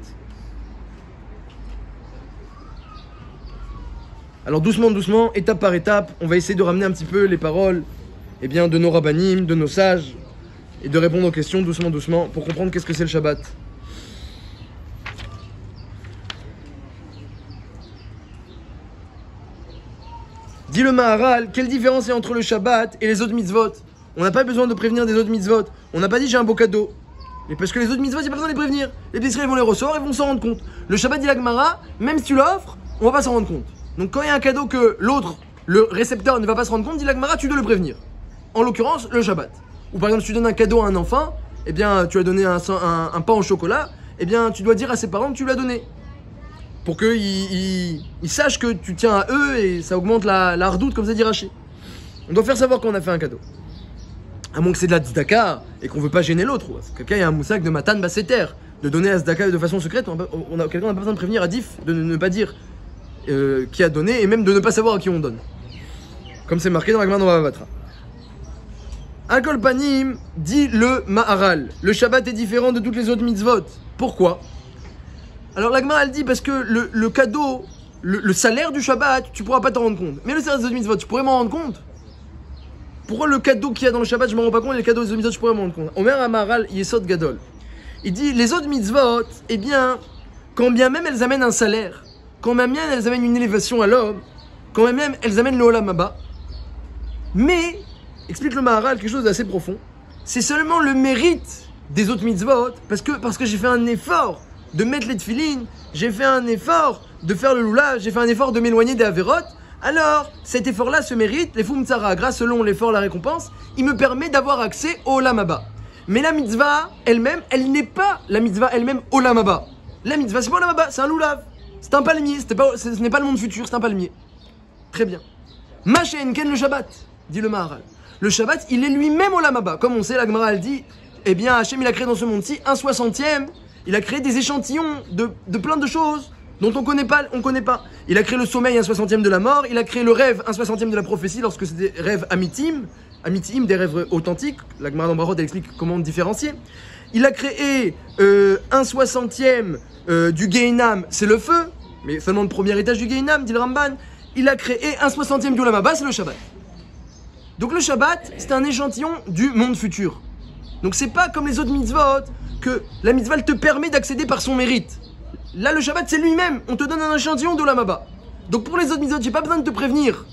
Alors doucement, doucement, étape par étape, on va essayer de ramener un petit peu les paroles de nos rabbanim, de nos sages, et de répondre aux questions doucement, doucement, pour comprendre qu'est-ce que c'est le Shabbat. Dit le Maharal, quelle différence il y a entre le Shabbat et les autres mitzvot? On n'a pas besoin de prévenir des autres mitzvot. On n'a pas dit j'ai un beau cadeau. Mais parce que les autres mitzvot, il n'y a pas besoin de les prévenir. Les petits ils vont les recevoir et vont s'en rendre compte. Le Shabbat dit la Gemara, même si tu l'offres, on va pas s'en rendre compte. Donc quand il y a un cadeau que l'autre, le récepteur, ne va pas se rendre compte, dit la Gemara, tu dois le prévenir. En l'occurrence, le Shabbat. Ou par exemple, si tu donnes un cadeau à un enfant, tu lui as donné un pain au chocolat, tu dois dire à ses parents que tu lui as donné. Pour qu'ils sachent que tu tiens à eux et ça augmente la hardoute, comme ça dit Rashi. On doit faire savoir qu'on a fait un cadeau. À moins que c'est de la tzedaka et qu'on veut pas gêner l'autre. Quelqu'un a un moussak de matan basseter, de donner à tzedaka de façon secrète, quelqu'un n'a pas besoin de prévenir à Dif, de ne pas dire qui a donné et même de ne pas savoir à qui on donne. Comme c'est marqué dans la Gemara dans Bavatra. Al-Kol Panim dit le Maharal. Le Shabbat est différent de toutes les autres mitzvot. Pourquoi? Alors la Gemara elle dit parce que le cadeau, le salaire du Shabbat, tu pourras pas t'en rendre compte. Mais le salaire des autres mitzvot, tu pourrais m'en rendre compte? Pourquoi le cadeau qu'il y a dans le Shabbat, je m'en rends pas compte, et le cadeau des autres mitzvot, je pourrais m'en rendre compte? Omer Amaral Yesod Gadol. Il dit les autres mitzvot, quand bien même elles amènent un salaire, quand bien même elles amènent une élévation à l'homme, quand bien même elles amènent le Olam Haba, mais, explique le Maharal quelque chose d'assez profond, c'est seulement le mérite des autres mitzvot, parce que j'ai fait un effort de mettre les tefilines, j'ai fait un effort de faire le lulav, j'ai fait un effort de m'éloigner des avérotes, alors cet effort-là se mérite, les fum tzara, grâce selon l'effort, la récompense, il me permet d'avoir accès au Olam Haba. Mais la mitzvah elle-même, elle n'est pas la mitzvah elle-même Olam Haba. La mitzvah c'est pas Olam Haba, c'est un lulav, c'est un palmier, ce n'est pas le monde futur, c'est un palmier. Très bien. Machen ken le Shabbat, dit le Maharal. Le Shabbat, il est lui-même Olam Haba. Comme on sait, la Gemara elle dit, Hachem il a créé dans ce monde-ci un 60e, il a créé des échantillons de plein de choses dont on connaît pas. Il a créé le sommeil, un 60e de la mort, il a créé le rêve, un 60e de la prophétie lorsque c'est des rêves amitim, des rêves authentiques. La Gemara dans Brachot elle explique comment différencier. Il a créé un 60e du Gehinam, c'est le feu, mais seulement le premier étage du Gehinam, dit le Ramban. Il a créé un 60e du Olam Haba, c'est le Shabbat. Donc le Shabbat, c'est un échantillon du monde futur. Donc c'est pas comme les autres mitzvot, que la mitzvah te permet d'accéder par son mérite. Là le Shabbat c'est lui-même, on te donne un échantillon d'Olam Haba. Donc pour les autres mitzvot, j'ai pas besoin de te prévenir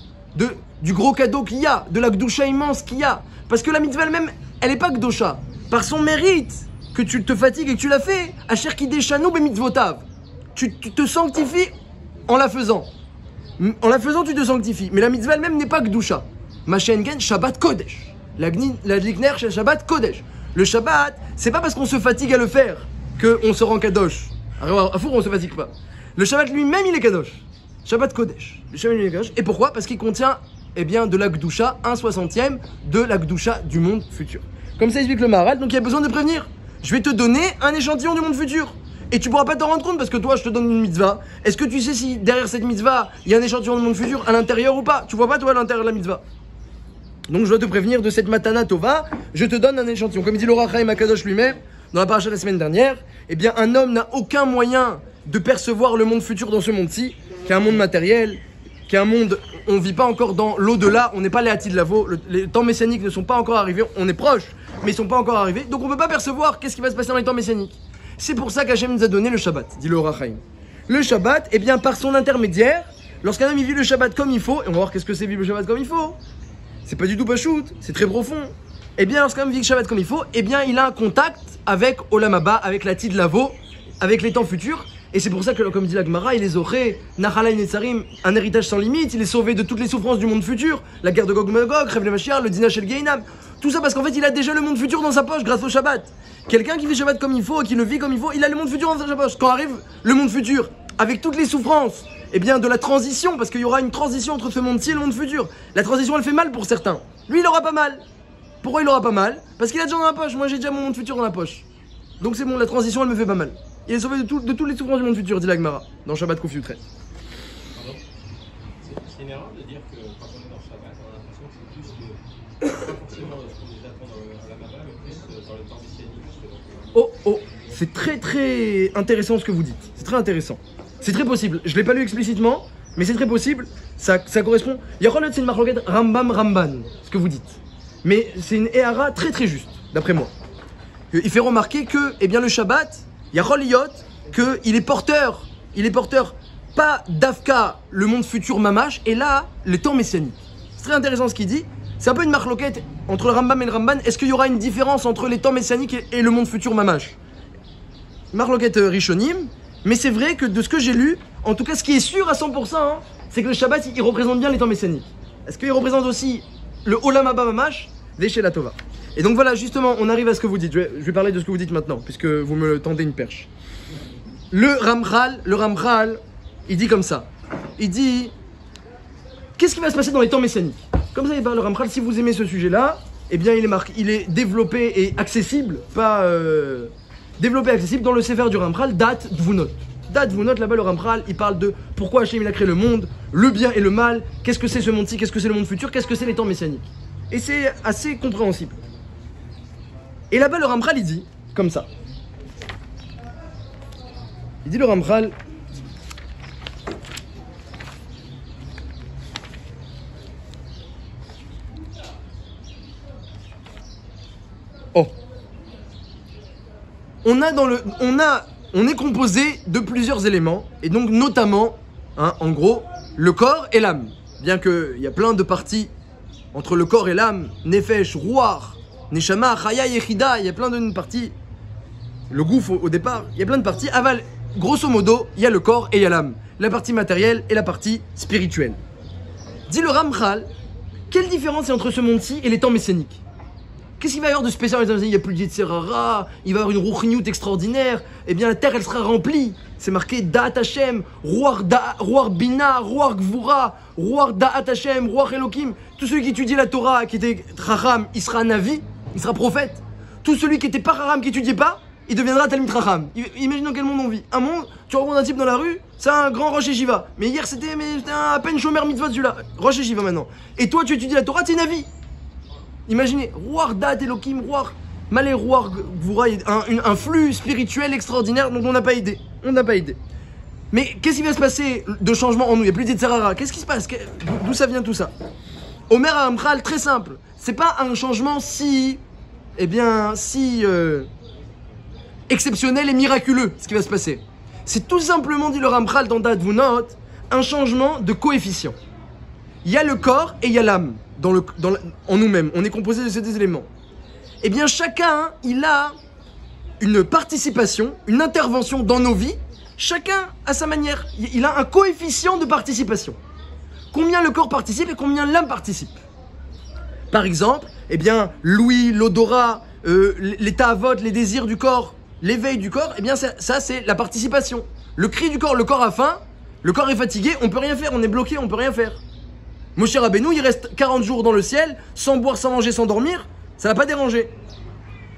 du gros cadeau qu'il y a, de la gdusha immense qu'il y a. Parce que la mitzvah elle-même, elle est pas gdusha. Par son mérite, que tu te fatigues et que tu l'as fait, asher kideshanu bemitzvotav. Tu te sanctifies en la faisant. En la faisant, tu te sanctifies. Mais la mitzvah elle-même n'est pas gdusha. Machengen Shabbat Kodesh. La Glikner Shabbat Kodesh. Le Shabbat, c'est pas parce qu'on se fatigue à le faire qu'on se rend kadosh. À four, on se fatigue pas. Le Shabbat lui-même, il est kadosh. Shabbat Kodesh. Le Shabbat, il est kadosh. Et pourquoi? Parce qu'il contient de la Gdusha, un 60e de la Gdusha du monde futur. Comme ça explique le Maharal, donc il y a besoin de prévenir. Je vais te donner un échantillon du monde futur. Et tu pourras pas t'en rendre compte parce que toi, je te donne une mitzvah. Est-ce que tu sais si derrière cette mitzvah, il y a un échantillon du monde futur à l'intérieur ou pas? Tu vois pas, toi, à l'intérieur de la mitzvah. Donc je dois te prévenir de cette matana tova, je te donne un échantillon. Comme dit l'Or HaChaim Akadosh lui-même, dans la paracha de la semaine dernière, un homme n'a aucun moyen de percevoir le monde futur dans ce monde-ci, qui est un monde matériel, qui est un monde, on ne vit pas encore dans l'au-delà, on n'est pas les Hatid Lavo, les temps messianiques ne sont pas encore arrivés, on est proche, mais ils ne sont pas encore arrivés, donc on ne peut pas percevoir qu'est-ce qui va se passer dans les temps messianiques. C'est pour ça qu'Hachem nous a donné le Shabbat, dit l'Or HaChaim. Le Shabbat, par son intermédiaire, lorsqu'un homme il vit le Shabbat comme il faut, et on va voir qu'est-ce que c'est vivre le Shabbat comme il faut, c'est pas du tout pachout, c'est très profond. Lorsqu'un homme vit le Shabbat comme il faut, il a un contact avec Olam Haba, avec la Tid Lavo, avec les temps futurs. Et c'est pour ça que, comme dit la Gemara, il est Zoché, Nachalai Netzarim, un héritage sans limite, il est sauvé de toutes les souffrances du monde futur, la guerre de Gog Magog, Rev le Mashiach, le Dina Shel Gehinam. Tout ça parce qu'en fait, il a déjà le monde futur dans sa poche grâce au Shabbat. Quelqu'un qui vit Shabbat comme il faut et qui le vit comme il faut, il a le monde futur dans sa poche. Quand arrive le monde futur, avec toutes les souffrances, de la transition, parce qu'il y aura une transition entre ce monde-ci et le monde futur. La transition, elle fait mal pour certains. Lui, il aura pas mal. Pourquoi il aura pas mal? Parce qu'il a déjà dans la poche. Moi, j'ai déjà mon monde futur dans la poche. Donc c'est bon, la transition, elle me fait pas mal. Il est sauvé de toutes les souffrances du monde futur, dit la Gemara, dans Shabbat Kouf Yutret. C'est une erreur de dire que quand on est dans Shabbat, on a l'impression que c'est plus pas forcément ce qu'on nous attend à la Baba, mais plus dans le temps messianique, justement. Oh, c'est très très intéressant ce que vous dites. C'est très intéressant. C'est très possible. Je ne l'ai pas lu explicitement, mais c'est très possible. Ça correspond. Yachol c'est une marloquette Rambam Ramban, ce que vous dites. Mais c'est une Ehara très très juste, d'après moi. Il fait remarquer que, eh bien, le Shabbat, Yachol Yot, qu'il est porteur. Il est porteur, pas d'Afka, le monde futur mamash, et là, le temps messianique. C'est très intéressant ce qu'il dit. C'est un peu une marloquette entre le Rambam et le Ramban. Est-ce qu'il y aura une différence entre les temps messianiques et le monde futur mamash? Marloquette Rishonim, mais c'est vrai que de ce que j'ai lu, en tout cas ce qui est sûr à 100%, hein, c'est que le Shabbat il représente bien les temps messianiques. Est-ce qu'il représente aussi le Olam Haba Mamash, Veshe la Tova? Et donc voilà, justement, on arrive à ce que vous dites. Je vais parler de ce que vous dites maintenant, puisque vous me tendez une perche. Le Ramchal, il dit comme ça. Il dit, qu'est-ce qui va se passer dans les temps messianiques? Comme ça, il parle le Ramchal, si vous aimez ce sujet-là, eh bien il est développé et accessible, pas... développé et accessible dans le Sefer du Ramchal, Dat Dvunot. Dat Dvunot, là-bas, le Ramchal, il parle de pourquoi Hachem il a créé le monde, le bien et le mal, qu'est-ce que c'est ce monde-ci, qu'est-ce que c'est le monde futur, qu'est-ce que c'est les temps messianiques. Et c'est assez compréhensible. Et là-bas, le Ramchal, il dit, comme ça. Il dit le Ramchal, oh. On est composé de plusieurs éléments, et donc notamment, hein, en gros, le corps et l'âme. Bien qu'il y a plein de parties entre le corps et l'âme, Nefesh, Ruach, Neshama, Chaya, Yechida, il y a plein de parties. Le gouffre au départ, il y a plein de parties. Aval, grosso modo, il y a le corps et il y a l'âme. La partie matérielle et la partie spirituelle. Dit le Ramchal, quelle différence il y a entre ce monde-ci et les temps messianiques? Qu'est-ce qu'il va y avoir de spécial? Il n'y a plus de Yetzirara, il va y avoir une Ruchniout extraordinaire. Eh bien, la terre, elle sera remplie. C'est marqué Da'at Hashem, Ruach Bina, Ruach Gvura, Ruach Da'at Hashem, Ruach Elohim. Tout celui qui étudie la Torah, qui était Chacham, il sera Navi, il sera prophète. Tout celui qui était pas Chacham, qui n'étudiait pas, il deviendra Talmid Chacham. Imagine dans quel monde on vit. Un monde, tu rencontres un type dans la rue, c'est un grand Rosh Yeshiva. Mais hier, c'était à peine Shomer Mitzvot celui-là. Rosh Yeshiva maintenant. Et toi, tu étudies la Torah, tu es Navi. Imaginez, Ruach Da'at Elohim, Ruach Malé, Ruach Gvura, un flux spirituel extraordinaire dont on n'a pas idée. On n'a pas idée. Mais qu'est-ce qui va se passer de changement en nous? Il n'y a plus d'Yetzirara. Qu'est-ce qui se passe? D'où ça vient tout ça? Omer Amchal, très simple. C'est pas un changement si exceptionnel et miraculeux ce qui va se passer. C'est tout simplement, dit le Ramchal dans Dat Vunot, un changement de coefficient. Il y a le corps et il y a l'âme en nous-mêmes. On est composé de ces deux éléments. Eh bien, chacun, il a une participation, une intervention dans nos vies. Chacun à sa manière. Il a un coefficient de participation. Combien le corps participe et combien l'âme participe. Par exemple, eh bien, l'ouïe, l'odorat, les ta'avot, les désirs du corps, l'éveil du corps, eh bien, ça c'est la participation. Le cri du corps, le corps a faim, le corps est fatigué, on peut rien faire, on est bloqué, on peut rien faire. Moshe Rabbeinu, il reste 40 jours dans le ciel, sans boire, sans manger, sans dormir, ça n'a pas dérangé.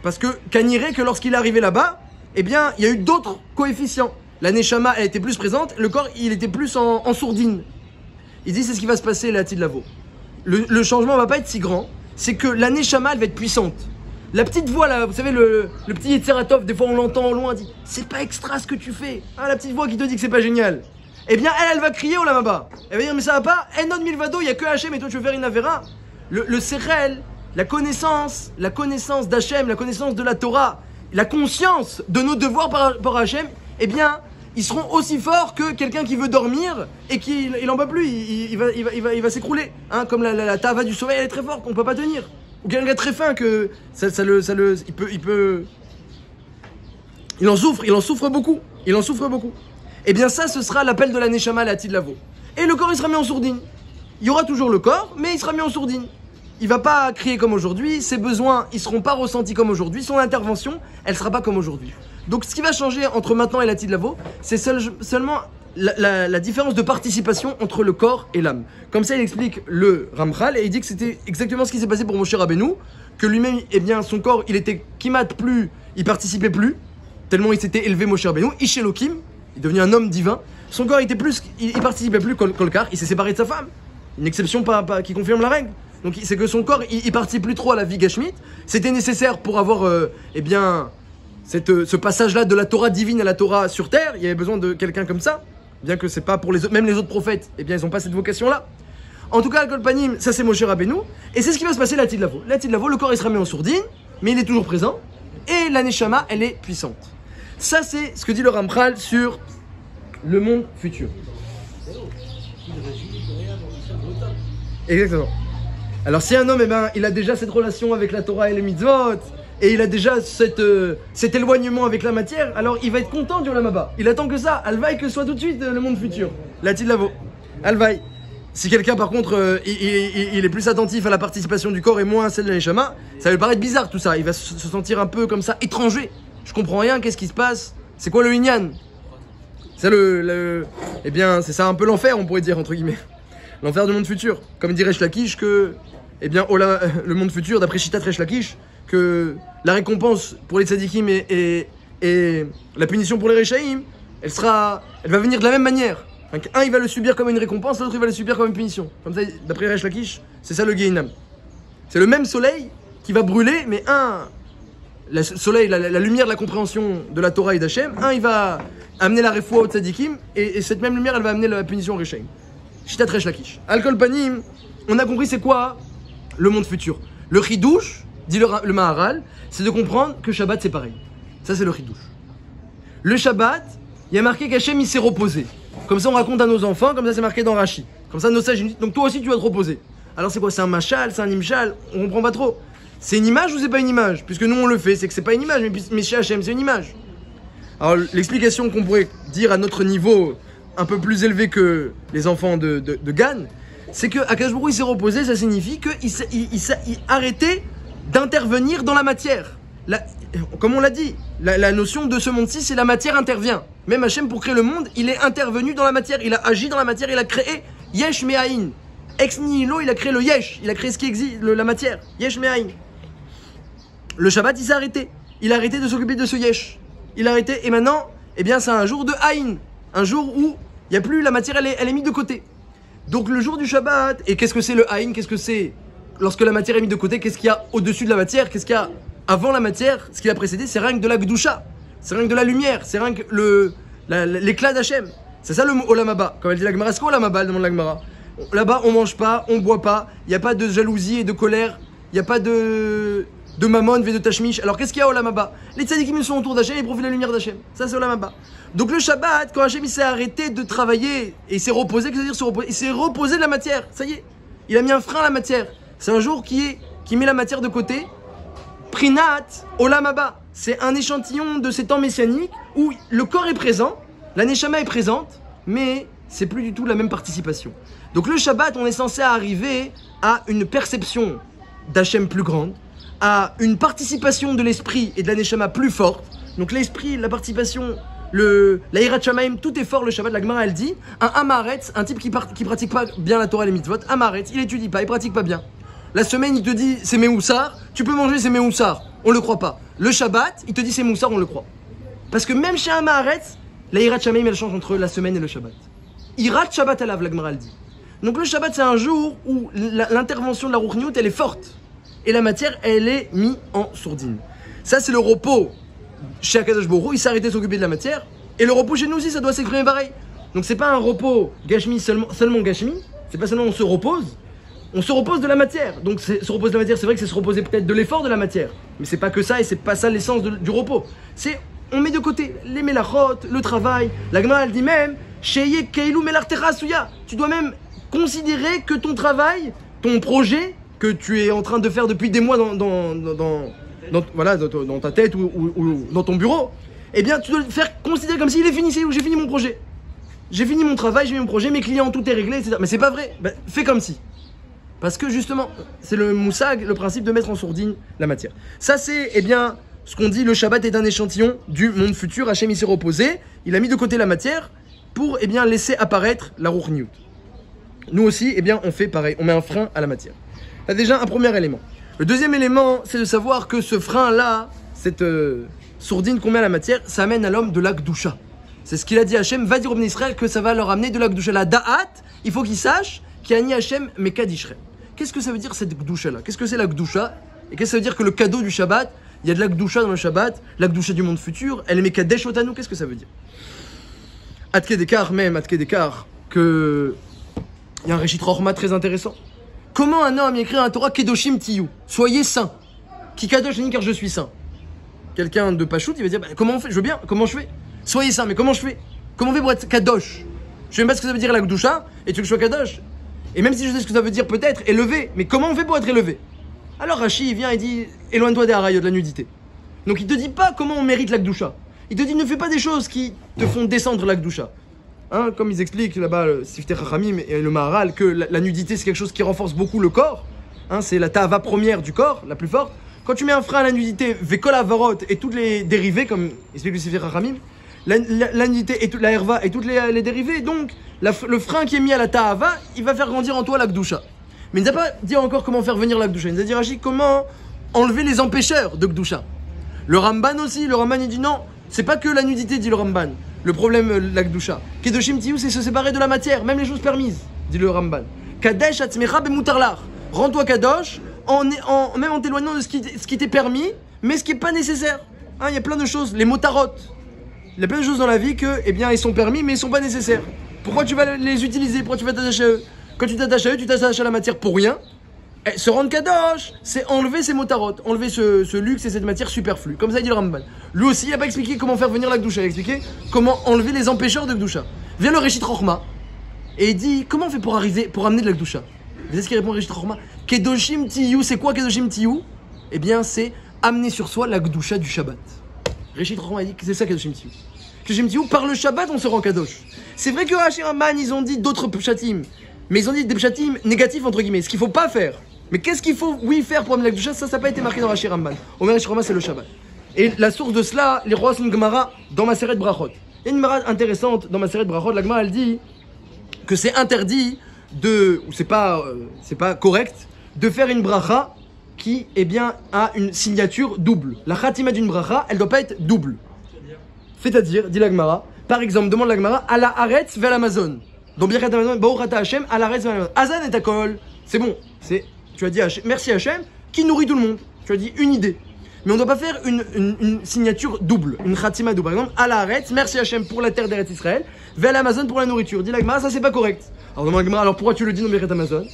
Parce que, Kaniré, que lorsqu'il est arrivé là-bas, eh bien, il y a eu d'autres coefficients. La Neshama, elle était plus présente, le corps, il était plus en sourdine. Il dit, c'est ce qui va se passer, là, à Lavo. Le changement va pas être si grand, c'est que la Neshama, elle va être puissante. La petite voix, là, vous savez, le petit Yetzeratov, des fois on l'entend au loin, dit, c'est pas extra ce que tu fais. Ah, la petite voix qui te dit que c'est pas génial. Eh bien, elle va crier au Lamaba. Elle va dire, mais ça va pas, Enon Milvado, il y a que Hachem et toi tu veux faire une Avera. Le Sérel, la connaissance d'Hachem, la connaissance de la Torah, la conscience de nos devoirs par rapport à Hachem, eh bien, ils seront aussi forts que quelqu'un qui veut dormir et qui il en peut plus, il va s'écrouler. Hein, comme la tava du sommeil, elle est très forte, on peut pas tenir. Ou quelqu'un très fin que il en souffre beaucoup. Eh bien ça, ce sera l'appel de la Neshama à la Tidlavo. Et le corps, il sera mis en sourdine. Il y aura toujours le corps, mais il sera mis en sourdine. Il va pas crier comme aujourd'hui, ses besoins, ils seront pas ressentis comme aujourd'hui, son intervention, elle sera pas comme aujourd'hui. Donc ce qui va changer entre maintenant et la Tidlavo, c'est seulement la différence de participation entre le corps et l'âme. Comme ça, il explique le Ramchal, et il dit que c'était exactement ce qui s'est passé pour Moshe Rabbeinu, que lui-même, eh bien, son corps, il était kimat plus, il participait plus, tellement il s'était élevé Moshe Rabbeinu, Ishelokim, il est devenu un homme divin. Son corps était plus, il participait plus Kolkar, il s'est séparé de sa femme. Une exception qui confirme la règle. Donc c'est que son corps, il participe plus trop à la vie gashmite. C'était nécessaire pour avoir, eh bien, ce passage-là de la Torah divine à la Torah sur terre. Il y avait besoin de quelqu'un comme ça. Bien que c'est pas pour les autres, même les autres prophètes, eh bien, ils n'ont pas cette vocation-là. En tout cas, Al Kol Panim, ça c'est Moshe Rabbeinu. Et c'est ce qui va se passer la Tid Lavo. La Tid Lavo, le corps il sera mis en sourdine, mais il est toujours présent. Et la Neshama, elle est puissante. Ça c'est ce que dit le Ramchal sur le monde futur. Exactement. Alors si un homme, eh ben, il a déjà cette relation avec la Torah et les mitzvot, et il a déjà cet éloignement avec la matière, alors il va être content du Olam Haba. Il attend que ça, Alvaï, que ce soit tout de suite le monde futur. La Tid Lavo. Alvaï. Si quelqu'un par contre, il est plus attentif à la participation du corps et moins à celle de la Neshama, ça va lui paraître bizarre tout ça. Il va se sentir un peu comme ça, étranger. Je comprends rien, qu'est-ce qui se passe? C'est quoi le Inyan? C'est eh bien, c'est ça un peu l'enfer, on pourrait dire, entre guillemets. L'enfer du monde futur. Comme dirait Resh Lakish que, eh bien, le monde futur, d'après Shitat Resh Lakish, que la récompense pour les tzadikim et la punition pour les Rechaïm, elle va venir de la même manière. Donc, un il va le subir comme une récompense, l'autre il va le subir comme une punition. Comme ça, d'après Resh Lakish, c'est ça le Gehinam. C'est le même soleil qui va brûler, mais le soleil, la lumière de la compréhension de la Torah et d'Hachem, il va amener la refoua au tzadikim, et cette même lumière elle va amener la punition au Rechaïm. Shitat Resh Lakish. Al Kol Panim, on a compris c'est quoi le monde futur. Le chidouche, dit le Maharal, c'est de comprendre que Shabbat c'est pareil. Ça c'est le chidouche. Le Shabbat, il y a marqué qu'Hachem il s'est reposé. Comme ça on raconte à nos enfants, comme ça c'est marqué dans Rashi. Comme ça nos sages disent, donc toi aussi tu vas te reposer. Alors c'est quoi? C'est un machal, c'est un imshal? On comprend pas trop. C'est une image ou c'est pas une image? Puisque nous on le fait, c'est que c'est pas une image, mais chez Hachem c'est une image. Alors l'explication qu'on pourrait dire à notre niveau un peu plus élevé que les enfants de Gan, c'est que Akadosh Baruch Hu il s'est reposé, ça signifie qu'il arrêtait d'intervenir dans la matière. Comme on l'a dit, la notion de ce monde-ci, c'est la matière intervient. Même Hachem, pour créer le monde, il est intervenu dans la matière, il a agi dans la matière, il a créé Yesh Me'ahin. Ex nihilo, il a créé le Yesh, il a créé ce qui existe, la matière, Yesh Me'ahin. Le Shabbat, il s'est arrêté. Il a arrêté de s'occuper de ce Yesh. Il a arrêté, et maintenant, eh bien, c'est un jour de Haïn. Un jour où il n'y a plus la matière, elle est mise de côté. Donc le jour du Shabbat, et qu'est-ce que c'est le Haïn? Qu'est-ce que c'est lorsque la matière est mise de côté? Qu'est-ce qu'il y a au-dessus de la matière? Qu'est-ce qu'il y a avant la matière? Ce qui a précédé, c'est rien que de la Gdusha. C'est rien que de la lumière. C'est rien que l'éclat d'Hachem. C'est ça le mot Olam Haba. Comme elle dit la Gemara, c'est quoi Olam Haba? Elle demande la Gemara. Là-bas, on mange pas, on boit pas. Il n'y a pas de jalousie et de colère. Il n'y a pas de mammon, de tashmish. Alors qu'est-ce qu'il y a au Olam Haba? Les tzadikim sont autour d'Hachem et profitent de la lumière d'Hachem. Ça c'est Olam Haba. Donc le Shabbat, quand Hachem il s'est arrêté de travailler et il s'est reposé, qu'est-ce que ça veut dire se reposer? Il s'est reposé de la matière. Ça y est. Il a mis un frein à la matière. C'est un jour qui met la matière de côté. Prinat Olam Haba. C'est un échantillon de ces temps messianiques où le corps est présent, la Neshama est présente, mais c'est plus du tout la même participation. Donc le Shabbat, on est censé arriver à une perception d'Hachem plus grande, à une participation de l'esprit et de la Neshama plus forte. Donc l'esprit, la participation, la Hirat Shamaim, tout est fort le Shabbat. La Gemara elle dit, un Amaretz, un type qui pratique pas bien la Torah et les mitzvot, Amaretz, il étudie pas, il pratique pas bien. La semaine il te dit c'est Mehoussar, tu peux manger c'est Mehoussar, on le croit pas. Le Shabbat, il te dit c'est Mehoussar, on le croit. Parce que même chez un Amaretz, la Hirat Shamaim elle change entre la semaine et le Shabbat. Hirat Shabbat alav, la Gemara elle dit. Donc le Shabbat c'est un jour où l'intervention de la Ruchniut elle est forte. Et la matière, elle est mise en sourdine. Ça, c'est le repos chez Akadosh Baruch Hu, il s'est arrêté de s'occuper de la matière. Et le repos chez nous aussi, ça doit s'exprimer pareil. Donc, c'est pas un repos Gashmi seulement Gashmi. C'est pas seulement on se repose de la matière. Donc, se reposer de la matière, c'est vrai que c'est se reposer peut-être de l'effort de la matière. Mais c'est pas que ça et c'est pas ça l'essence du repos. C'est, on met de côté les melachot, le travail. La Gemara, elle dit même, Sheye Keilu Melartecha Suya. Tu dois même considérer que ton travail, ton projet, que tu es en train de faire depuis des mois dans ta tête ou dans ton bureau, eh bien tu dois le faire considérer comme s'il est fini, j'ai fini mon projet. J'ai fini mon travail, j'ai fini mon projet, mes clients, tout est réglé, etc. Mais c'est pas vrai, fais comme si. Parce que justement, c'est le moussag, le principe de mettre en sourdine la matière. Ça c'est, eh bien, ce qu'on dit, le Shabbat est un échantillon du monde futur, Hachem il s'est reposé, il a mis de côté la matière pour, eh bien, laisser apparaître la Ruchniut. Nous aussi, eh bien, on fait pareil, on met un frein à la matière. Il y a déjà un premier élément. Le deuxième élément, c'est de savoir que ce frein-là, cette sourdine qu'on met à la matière, ça amène à l'homme de la Gdusha. C'est ce qu'il a dit à Hachem, va dire au Bnei Israël que ça va leur amener de la Gdusha. La Da'at, il faut qu'ils sachent qu'il y a ni Hachem, mais Kadishre. qu'est-ce que ça veut dire cette Gdusha là? Qu'est-ce que c'est la Gdusha? Et qu'est-ce que ça veut dire que le cadeau du Shabbat, il y a de la Gdusha dans le Shabbat, la Gdusha du monde futur, elle est Mekadesh Otanu, qu'est-ce que ça veut dire? Adke Dekar, que il y a un Réchit Rochma très intéressant. Comment un homme écrit un Torah Kedoshim Tiyu? Soyez saints. Qui Kadosh car je suis saint. Quelqu'un de Pachout, il va dire, bah, comment on fait? Je veux bien, comment je fais? Soyez saints, mais comment je fais? Comment on fait pour être Kadosh? Je sais même pas ce que ça veut dire la Gdusha, et tu veux que je sois Kadosh? Et même si je sais ce que ça veut dire peut-être, élevé, mais comment on fait pour être élevé? Alors Rashi, il vient et dit, éloigne-toi des harayot, de la nudité. Donc il te dit pas comment on mérite la Gdusha. Il te dit, ne fais pas des choses qui te font descendre la Gdusha. Hein, comme ils expliquent là-bas, le Siftei Chachamim et le Maharal, que la nudité c'est quelque chose qui renforce beaucoup le corps. Hein, c'est la ta'ava première du corps, la plus forte. Quand tu mets un frein à la nudité, Vekol Avarot et toutes les dérivés, comme explique le Siftei Chachamim, la nudité et toute la herva et toutes les dérivés, donc le frein qui est mis à la ta'ava, il va faire grandir en toi la Gdusha. Mais il ne nous a pas dit encore comment faire venir la Gdusha. Il nous a dit Rashi comment enlever les empêcheurs de Gdusha. Le Ramban aussi, le Ramban il dit non, c'est pas que la nudité, dit le Ramban. Le problème, la Gdusha. Kedoshim Tiyu, c'est se séparer de la matière, même les choses permises, dit le Ramban. Kadesh Atzmecha Bemutarlar. Rends-toi Kadosh, même en t'éloignant de ce qui t'est permis, mais ce qui n'est pas nécessaire. Hein, il y a plein de choses, les motarot. Il y a plein de choses dans la vie que, eh bien, ils sont permis, mais ils ne sont pas nécessaires. Pourquoi tu vas les utiliser? Pourquoi tu vas t'attacher à eux? Quand tu t'attaches à eux, tu t'attaches à la matière pour rien. Et se rendre Kadosh, c'est enlever ces motarot, enlever ce luxe et cette matière superflue. Comme ça, il dit le Ramban. Lui aussi, il n'a pas expliqué comment faire venir la Gdusha, il a expliqué comment enlever les empêcheurs de Gdusha. Vient le Réchit Rochma et il dit comment on fait pour amener de la Gdusha. Vous savez ce qu'il répond au Réchit Rochma? Kedoshim Tiyu, c'est quoi Kedoshim Tiyu? Eh bien, c'est amener sur soi la Gdusha du Shabbat. Réchit Rochma a dit que c'est ça Kedoshim Tiyu. Kedoshim Tiyu, par le Shabbat, on se rend Kadosh. C'est vrai que Rashi Ramban, ils ont dit d'autres pshatim, mais ils ont dit des pshatim négatifs, entre guillemets, ce qu'il ne faut pas faire. Mais qu'est-ce qu'il faut, oui, faire pour amener la Gdusha? Ça n'a pas été marqué dans Rashi Ramban. Au Rashi Ramban, c'est le Shabbat. Et la source de cela, les rois sont une Gemara dans Maseret Brachot. Il y a une Gemara intéressante dans Maseret Brachot. La Gemara, elle dit que c'est interdit ou c'est pas correct de faire une bracha qui, eh bien, a une signature double. La khatima d'une bracha, elle doit pas être double. C'est-à-dire, dit la Gemara, par exemple, demande la Gemara, à la Haaretz vers l'Amazon. Donc, bien Amazon, Baruch Hashem, à la Haaretz vers l'Amazon. Azan et Takol, c'est bon. Tu as dit merci Hachem, qui nourrit tout le monde. Tu as dit une idée. Mais on ne doit pas faire une signature double, une khatima double. Par exemple, à la Haaretz, merci Hachem pour la terre d'Eretz Israël, vers l'Amazon pour la nourriture. Dit la Gemara, ça c'est pas correct. Alors demande la Gemara, alors pourquoi tu le dis dans Birkat Amazon?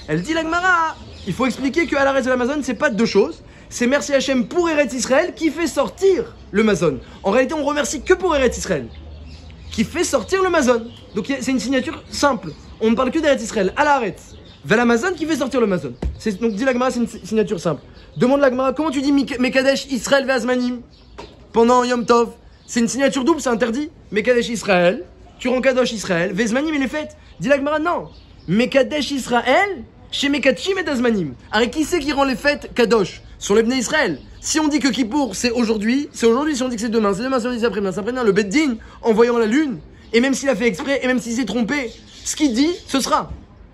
Elle dit la Gemara, il faut expliquer qu'à la Haaretz vers l'Amazon, c'est pas deux choses. C'est merci Hachem pour Eretz Israël qui fait sortir le Mazon. En réalité, on remercie que pour Eretz Israël, qui fait sortir le Mazon. Donc c'est une signature simple. On ne parle que d'Eretz Israël, à la Haaretz. Vers l'Amazon qui fait sortir le Mazon. Donc dit la Gemara, c'est une signature simple. Demande la Gemara, comment tu dis Mekadesh Israël Ve'azmanim pendant Yom Tov? C'est une signature double, c'est interdit. Mekadesh Israël, tu rends Kadosh Israël, Ve'azmanim il est fait. Dit la Gemara, non. Mekadesh Israël, chez Mekadshim et Azmanim. Alors qui c'est qui rend les fêtes Kadosh? Sur les Bnei Israël. Si on dit que Kippour c'est aujourd'hui, c'est aujourd'hui. Si on dit que c'est demain, c'est demain. Si on dit c'est après-demain, c'est après-demain. Le Beddin, en voyant la lune, et même s'il a fait exprès, et même s'il s'est trompé, ce qu'il dit, ce sera.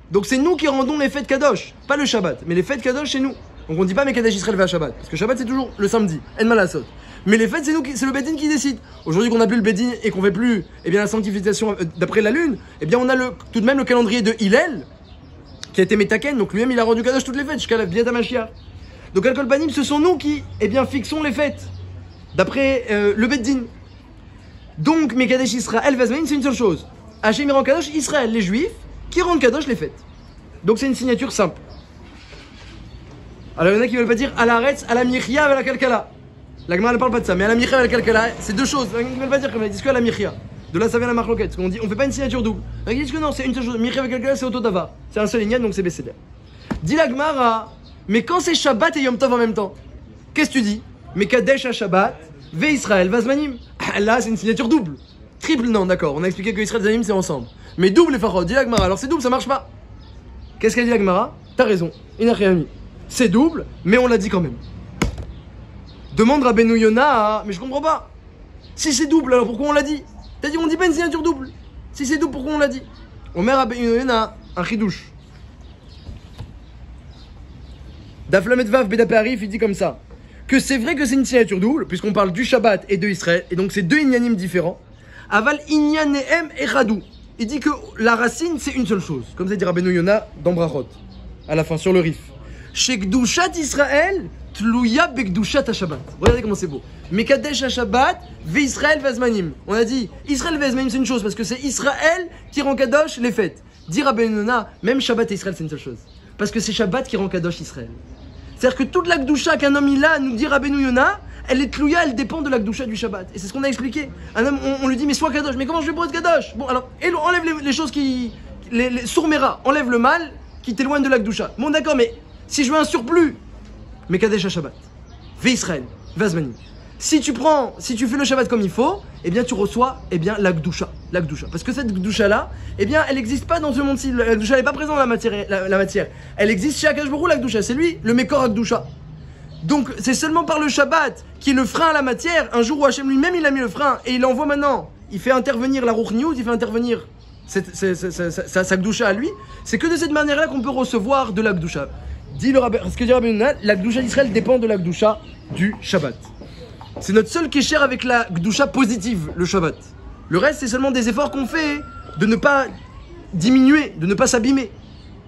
Donc c'est nous qui rendons les fêtes Kadosh, pas le Shabbat, mais les fêtes Kadosh c'est nous. Donc on dit pas Mekadesh Israël va Shabbat, parce que Shabbat c'est toujours le samedi, En Malasot. Mais les fêtes c'est nous, c'est le Beddin qui décide. Aujourd'hui qu'on n'a plus le Beddin et qu'on fait plus, eh bien la sanctification d'après la lune, eh bien on a tout de même le calendrier de Hillel qui a été Metaken, donc lui-même il a rendu Kadosh toutes les fêtes jusqu'à la Biat HaMashiach. Donc Al Kol Panim, ce sont nous qui, eh bien fixons les fêtes d'après le Beddin. Donc Mekadesh Israël Vazmanin c'est une seule chose. Hachem rend Kadosh Israël, les Juifs qui rendent Kadosh les fêtes. Donc c'est une signature simple. Alors il y en a qui ne veulent pas dire à la Haaretz, à la Michia, à la Kalkala. La Gemara ne parle pas de ça, mais à la Michia, à la Kalkala, c'est deux choses. Il y en a qui ne veulent pas dire comme ils disent que à la Michia. De là ça vient la marloquette. Parce qu'on dit on fait pas une signature double. Il y en a qui disent que non, c'est une seule chose. Michia, à la Kalkala, c'est Otodava. C'est un seul lignane, donc c'est Besséder. Dit la Gemara, mais quand c'est Shabbat et Yom Tov en même temps, qu'est-ce que tu dis? Mais Kadesh à Shabbat, Ve Israël, Vazmanim. Là c'est une signature double. Triple, non, d'accord. On a expliqué que Israël et Vazmanim c'est ensemble. Mais double les Farod, dit la Gemara. Alors c'est double, ça marche pas. Qu'est-ce qu'elle dit la Gemara? T'as raison, il n'a rien mis. C'est double, mais on l'a dit quand même. Demande Rabbeinu Yona, mais je comprends pas. Si c'est double, alors pourquoi on l'a dit? T'as dit on dit pas une signature double. Si c'est double, pourquoi on l'a dit? On met Rabbeinu Yona un chidouche. Daflamet Vav Bedapé Arif, il dit comme ça. Que c'est vrai que c'est une signature double, puisqu'on parle du Shabbat et de Israël, et donc c'est deux inyanim différents. Aval inyanehem echadou. Il dit que la racine, c'est une seule chose. Comme ça dit Rabbeinu Yona dans Brachot. à la fin, sur le Rif. Chez Gdushat Israël, Tlouya Begdushat HaShabbat. Regardez comment c'est beau. Mekadesh HaShabbat, Ve Israël Vezmanim. On a dit, Israël Vezmanim, c'est une chose, parce que c'est Israël qui rend kadosh les fêtes. Dit Rabbeinu Yonah, même Shabbat et Israël, c'est une seule chose. Parce que c'est Shabbat qui rend kadosh Israël. C'est-à-dire que toute la Gdusha qu'un homme il a, nous dit Rabbeinu Yonah, elle est Tlouya, elle dépend de la Gdusha du Shabbat. Et c'est ce qu'on a expliqué. Un homme, on lui dit, mais sois kadosh. Mais comment je vais pour être kadosh? Bon, alors, enlève les choses qui. Les sourméras, enlève le mal qui t'éloigne de la Gdusha. Bon, d'accord, mais si je veux un surplus, Mekadesh HaShabbat, Ve Israël, Vazmani. Si tu fais le Shabbat comme il faut, eh bien tu reçois la Gdusha. Parce que cette Gdusha-là, eh bien elle n'existe pas dans ce monde-ci. La Gdusha n'est pas présente dans la matière. Elle existe chez Akash Borou, la Gdusha. C'est lui, le Mekor HaGdusha. Donc c'est seulement par le Shabbat qui est le frein à la matière. Un jour où Hachem lui-même il a mis le frein et il envoie maintenant, il fait intervenir la Ruch News, il fait intervenir sa Gdusha à lui. C'est que de cette manière-là qu'on peut recevoir de la Gdusha. Dit le rabbin, ce que dit Rabbeinu Yonah, la Gdusha d'Israël dépend de la Gdusha du Shabbat. C'est notre seul kécher avec la Gdusha positive, le Shabbat. Le reste, c'est seulement des efforts qu'on fait de ne pas diminuer, de ne pas s'abîmer.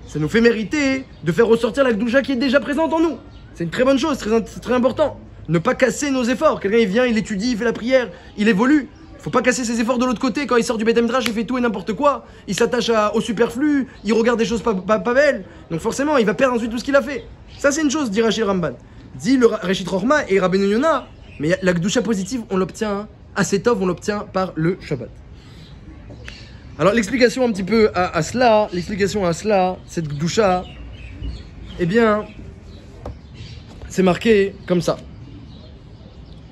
Ça nous fait mériter de faire ressortir la Gdusha qui est déjà présente en nous. C'est une très bonne chose, c'est très important. Ne pas casser nos efforts. Quelqu'un il vient, il étudie, il fait la prière, il évolue. Il ne faut pas casser ses efforts de l'autre côté. Quand il sort du Beth Midrash, il fait tout et n'importe quoi. Il s'attache au superflu, il regarde des choses pas belles. Donc forcément, il va perdre ensuite tout ce qu'il a fait. Ça, c'est une chose, dit Rashi Ramban. Dit le Reshit Rochma et Rabbeinu Yonah. Mais la Gdusha positive, on l'obtient, assez tov, on l'obtient par le Shabbat. Alors l'explication un petit peu à cela, cette Gdusha, eh bien, c'est marqué comme ça.